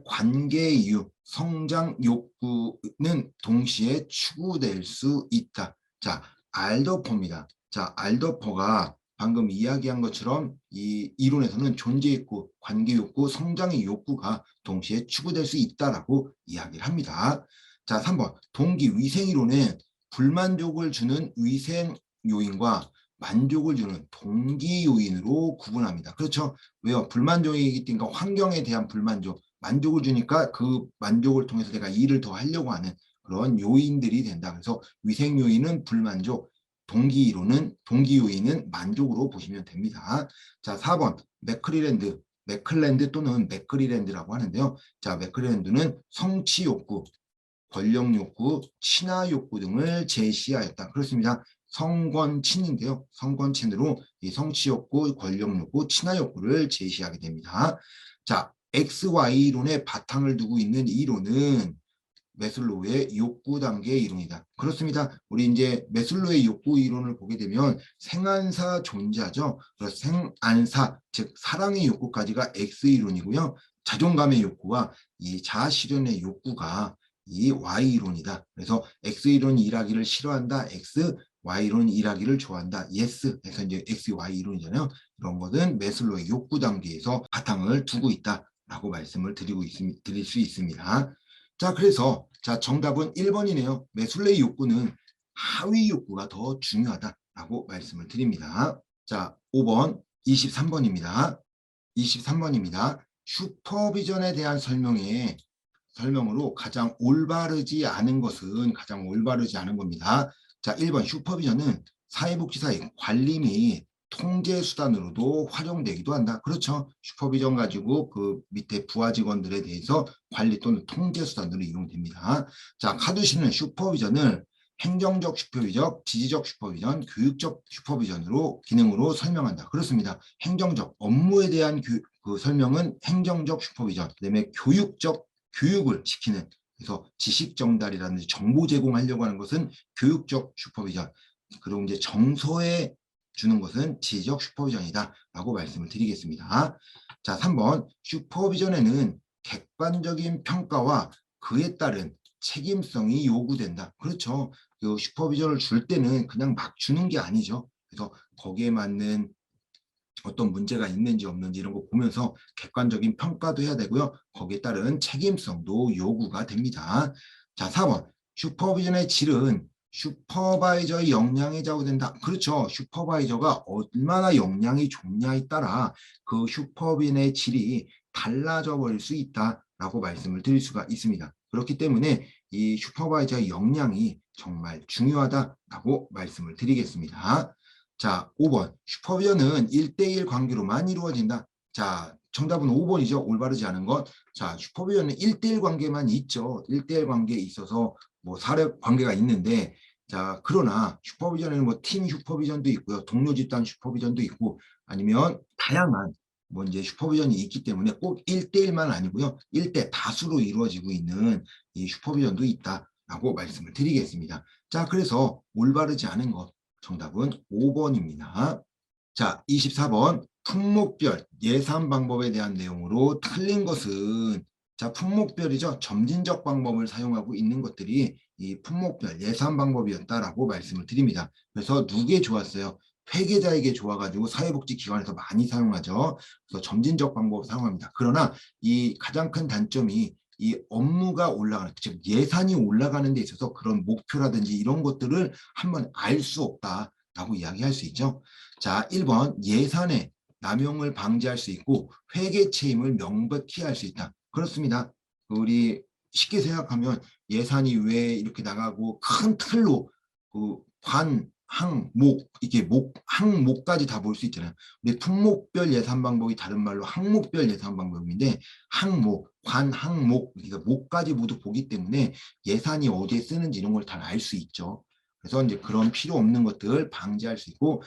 관계 이유, 성장 욕구는 동시에 추구될 수 있다. 자, 알더퍼입니다. 자, 알더퍼가 방금 이야기한 것처럼 이 이론에서는 존재 욕구, 관계 욕구, 성장의 욕구가 동시에 추구될 수 있다라고 이야기를 합니다. 자, 3번 동기 위생 이론은 불만족을 주는 위생 요인과 만족을 주는 동기 요인으로 구분합니다. 그렇죠? 왜요? 불만족이기 때문에 환경에 대한 불만족, 만족을 주니까 그 만족을 통해서 내가 일을 더 하려고 하는 그런 요인들이 된다. 그래서 위생 요인은 불만족, 동기 요인은 만족으로 보시면 됩니다. 자, 4번 맥크리랜드 맥클랜드 또는 맥그리랜드라고 하는데요. 자, 맥클랜드는 성취 욕구, 권력 욕구, 친화 욕구 등을 제시하였다. 그렇습니다. 성권친인데요. 성권친으로 이 성취 욕구, 권력 욕구, 친화 욕구를 제시하게 됩니다. 자, XY론의 바탕을 두고 있는 이론은 매슬로우의 욕구 단계 이론이다. 그렇습니다. 우리 이제 매슬로우의 욕구 이론을 보게 되면 생안사 존재하죠. 그래서 생안사, 즉 사랑의 욕구까지가 X 이론이고요. 자존감의 욕구와 이 자아 실현의 욕구가 이 Y 이론이다. 그래서 X 이론이 일하기를 싫어한다. X, Y 이론이 일하기를 좋아한다. Yes. 해서 이제 X, Y 이론이잖아요. 이런 것은 매슬로우의 욕구 단계에서 바탕을 두고 있다라고 말씀을 드릴 수 있습니다. 자, 그래서 자, 정답은 1번이네요. 매슬로우의 욕구는 하위 욕구가 더 중요하다라고 말씀을 드립니다. 자, 5번, 23번입니다. 23번입니다. 슈퍼비전에 대한 설명으로 가장 올바르지 않은 겁니다. 자, 1번 슈퍼비전은 사회복지사의 관리 및 통제 수단으로도 활용되기도 한다. 그렇죠. 슈퍼비전 가지고 그 밑에 부하 직원들에 대해서 관리 또는 통제 수단으로 이용됩니다. 자, 카두시는 슈퍼비전을 행정적 슈퍼비전, 지지적 슈퍼비전, 교육적 슈퍼비전으로 기능으로 설명한다. 그렇습니다. 행정적 업무에 대한 그 설명은 행정적 슈퍼비전, 그다음에 교육적 교육을 시키는, 그래서 지식 전달이라든지 정보 제공하려고 하는 것은 교육적 슈퍼비전, 그리고 이제 정서에 주는 것은 지적 슈퍼비전이다라고 말씀을 드리겠습니다. 자, 3번 슈퍼비전에는 객관적인 평가와 그에 따른 책임성이 요구된다. 그렇죠. 그 슈퍼비전을 줄 때는 그냥 막 주는 게 아니죠. 그래서 거기에 맞는 어떤 문제가 있는지 없는지 이런 거 보면서 객관적인 평가도 해야 되고요. 거기에 따른 책임성도 요구가 됩니다. 자, 4번 슈퍼비전의 질은 슈퍼바이저의 역량에 좌우된다. 그렇죠. 슈퍼바이저가 얼마나 역량이 좋냐에 따라 그 슈퍼비전의 질이 달라져 버릴 수 있다라고 말씀을 드릴 수가 있습니다. 그렇기 때문에 이 슈퍼바이저의 역량이 정말 중요하다라고 말씀을 드리겠습니다. 자, 5번 슈퍼비전은 1대1 관계로만 이루어진다. 자, 정답은 5번이죠. 올바르지 않은 것. 자, 슈퍼비전은 1대1 관계만 있죠. 1대1 관계에 있어서 뭐 사례 관계가 있는데, 자, 그러나 슈퍼비전에는 뭐 팀 슈퍼비전도 있고요. 동료 집단 슈퍼비전도 있고, 아니면 다양한 뭐 이제 슈퍼비전이 있기 때문에 꼭 1대1만 아니고요. 1대 다수로 이루어지고 있는 이 슈퍼비전도 있다라고 말씀을 드리겠습니다. 자, 그래서 올바르지 않은 것. 정답은 5번입니다. 자, 24번 품목별 예산 방법에 대한 내용으로 틀린 것은, 자, 품목별이죠. 점진적 방법을 사용하고 있는 것들이 이 품목별 예산 방법이었다라고 말씀을 드립니다. 그래서 누구에 좋았어요? 회계자에게 좋아가지고 사회복지기관에서 많이 사용하죠. 그래서 점진적 방법을 사용합니다. 그러나 이 가장 큰 단점이 이 업무가 올라가는, 즉 예산이 올라가는 데 있어서 그런 목표라든지 이런 것들을 한번 알 수 없다라고 이야기할 수 있죠. 자, 1번 예산의 남용을 방지할 수 있고 회계 책임을 명백히 할 수 있다. 그렇습니다. 우리 쉽게 생각하면 예산이 왜 이렇게 나가고 큰 틀로 그 항목, 이게 항목까지 다 볼 수 있잖아요. 우리 품목별 예산 방법이 다른 말로 항목별 예산 방법인데, 항목, 항목, 그러니까 목까지 모두 보기 때문에 예산이 어디에 쓰는지 이런 걸 다 알 수 있죠. 그래서 이제 그런 필요 없는 것들 방지할 수 있고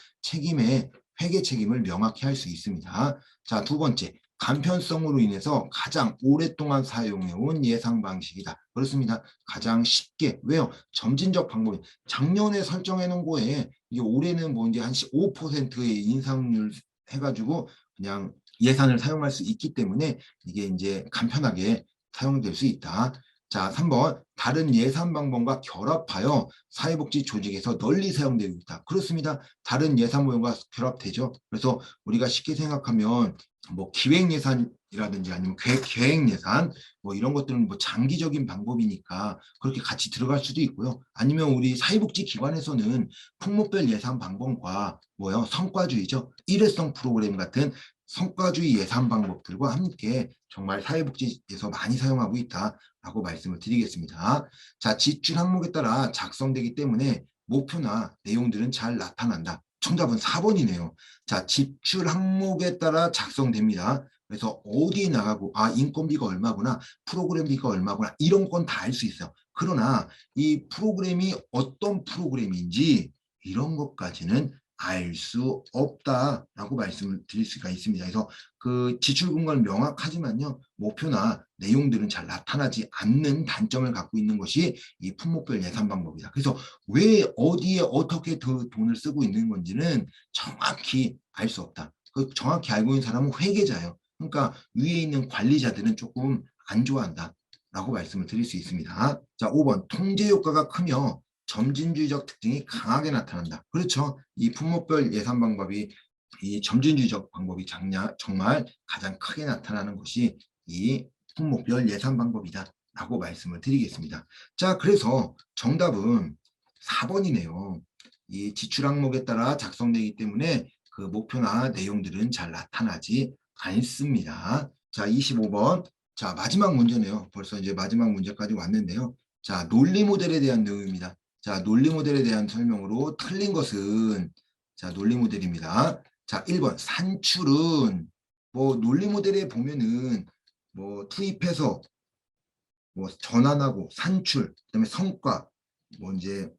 회계 책임을 명확히 할 수 있습니다. 자, 두 번째, 간편성으로 인해서 가장 오랫동안 사용해온 예상 방식이다. 그렇습니다. 가장 쉽게. 왜요? 점진적 방법이 작년에 설정해 놓은 거에 이게 올해는 뭐 이제 한 5%의 인상률 해가지고 그냥 예산을 사용할 수 있기 때문에 이게 이제 간편하게 사용될 수 있다. 자, 3번 다른 예산 방법과 결합하여 사회복지 조직에서 널리 사용되고 있다. 그렇습니다. 다른 예산 모형과 결합되죠. 그래서 우리가 쉽게 생각하면 뭐 기획 예산이라든지 아니면 계획 예산 뭐 이런 것들은 뭐 장기적인 방법이니까 그렇게 같이 들어갈 수도 있고요. 아니면 우리 사회복지 기관에서는 품목별 예산 방법과 뭐요? 성과주의죠. 일회성 프로그램 같은 성과주의 예산 방법들과 함께 정말 사회복지에서 많이 사용하고 있다라고 말씀을 드리겠습니다. 자, 지출 항목에 따라 작성되기 때문에 목표나 내용들은 잘 나타난다. 정답은 4번이네요. 자, 지출 항목에 따라 작성됩니다. 그래서 어디에 나가고 인건비가 얼마구나, 프로그램비가 얼마구나 이런 건 다 알 수 있어요. 그러나 이 프로그램이 어떤 프로그램인지 이런 것까지는 알 수 없다라고 말씀을 드릴 수가 있습니다. 그래서 그 지출금과는 명확하지만요, 목표나 내용들은 잘 나타나지 않는 단점을 갖고 있는 것이 이 품목별 예산 방법이다. 그래서 왜 어디에 어떻게 더 돈을 쓰고 있는 건지는 정확히 알 수 없다. 그 정확히 알고 있는 사람은 회계자예요. 그러니까 위에 있는 관리자들은 조금 안 좋아한다 라고 말씀을 드릴 수 있습니다. 자, 5번 통제 효과가 크며 점진주의적 특징이 강하게 나타난다. 그렇죠. 이 품목별 예산 방법이 이 점진주의적 방법이 정말 가장 크게 나타나는 것이 이 품목별 예산 방법이다 라고 말씀을 드리겠습니다. 자, 그래서 정답은 4번이네요. 이 지출 항목에 따라 작성되기 때문에 그 목표나 내용들은 잘 나타나지 않습니다. 자, 25번. 자, 마지막 문제네요. 벌써 이제 마지막 문제까지 왔는데요. 자, 논리 모델에 대한 내용입니다. 자, 논리 모델에 대한 설명으로 틀린 것은 자, 논리 모델입니다. 자, 1번 산출은 뭐 논리 모델에 보면은 뭐 투입해서 뭐 전환하고 산출, 그다음에 성과 뭐 이제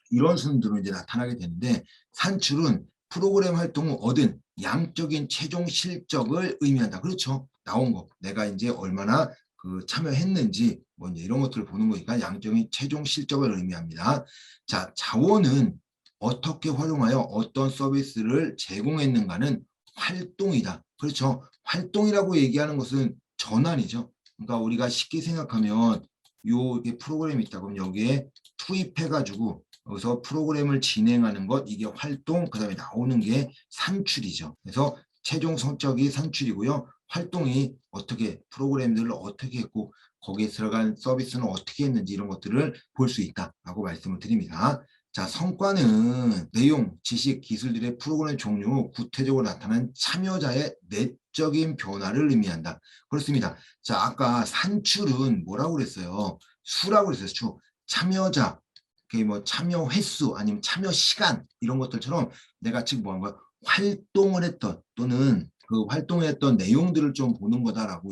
이런 순으로 이제 나타나게 되는데 산출은 프로그램 활동 후 얻은 양적인 최종 실적을 의미한다. 그렇죠. 나온 거. 내가 이제 얼마나 그 참여했는지 뭐 이제 이런 것들을 보는 거니까 양적인 최종 실적을 의미합니다. 자, 자원은 어떻게 활용하여 어떤 서비스를 제공했는가는 활동이다. 그렇죠. 활동이라고 얘기하는 것은 전환이죠. 그러니까 우리가 쉽게 생각하면 요 프로그램이 있다 그러면 여기에 투입해가지고 여기서 프로그램을 진행하는 것, 이게 활동, 그 다음에 나오는 게 산출이죠. 그래서 최종 성적이 산출이고요. 활동이 어떻게, 프로그램들을 어떻게 했고, 거기에 들어간 서비스는 어떻게 했는지 이런 것들을 볼 수 있다라고 말씀을 드립니다. 자, 성과는 내용, 지식, 기술들의 프로그램 종류, 구체적으로 나타난 참여자의 내적인 변화를 의미한다. 그렇습니다. 자, 아까 산출은 뭐라고 그랬어요? 수라고 그랬어요. 수. 참여자, 뭐 참여 횟수 아니면 참여 시간 이런 것들처럼 내가 지금 뭐 한 거야? 활동을 했던 또는 그 활동했던 내용들을 좀 보는 거다라고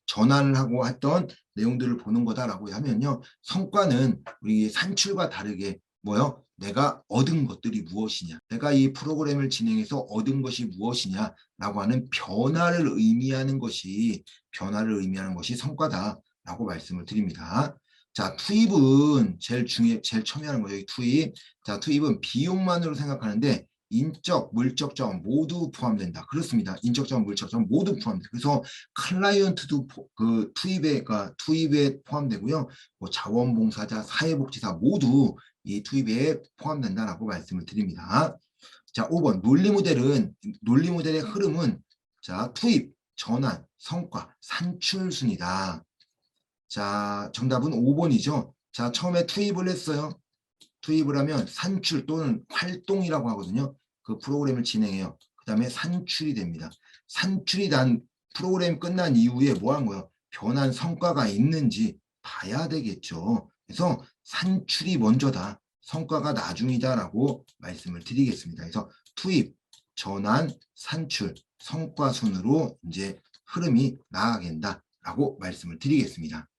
전환을 하고 했던 내용들을 보는 거다라고 하면요. 성과는 우리 산출과 다르게 뭐요? 내가 얻은 것들이 무엇이냐? 내가 이 프로그램을 진행해서 얻은 것이 무엇이냐라고 하는 변화를 의미하는 것이 성과다라고 말씀을 드립니다. 자, 투입은 제일 첨예하는 거죠. 투입. 자, 투입은 비용만으로 생각하는데 인적, 물적 자원 모두 포함된다. 그렇습니다. 인적 자원, 물적 자원 모두 포함된다. 그래서 클라이언트도 그 투입에 포함되고요. 뭐 자원봉사자, 사회복지사 모두 이 투입에 포함된다라고 말씀을 드립니다. 자, 5번 논리 모델의 흐름은 자, 투입, 전환, 성과, 산출순이다. 자, 정답은 5번이죠. 자, 처음에 투입을 했어요. 투입을 하면 산출 또는 활동이라고 하거든요. 그 프로그램을 진행해요. 그 다음에 산출이 됩니다. 산출이 난 프로그램 끝난 이후에 뭐 한 거예요? 변한 성과가 있는지 봐야 되겠죠. 그래서 산출이 먼저다. 성과가 나중이다라고 말씀을 드리겠습니다. 그래서 투입, 전환, 산출, 성과 순으로 이제 흐름이 나아가게 된다라고 말씀을 드리겠습니다.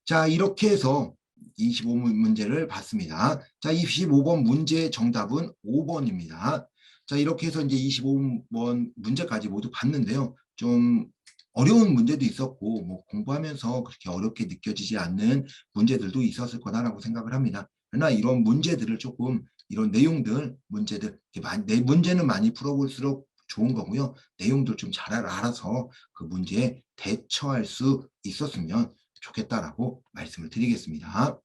자, 이렇게 해서 25번 문제를 봤습니다. 자, 25번 문제의 정답은 5번입니다. 자, 이렇게 해서 이제 25번 문제까지 모두 봤는데요. 좀 어려운 문제도 있었고, 뭐 공부하면서 그렇게 어렵게 느껴지지 않는 문제들도 있었을 거다라고 생각을 합니다. 그러나 이런 문제들을 조금, 이런 내용들, 문제들, 문제는 많이 풀어볼수록 좋은 거고요. 내용들 좀 잘 알아서 그 문제에 대처할 수 있었으면 좋겠다라고 말씀을 드리겠습니다.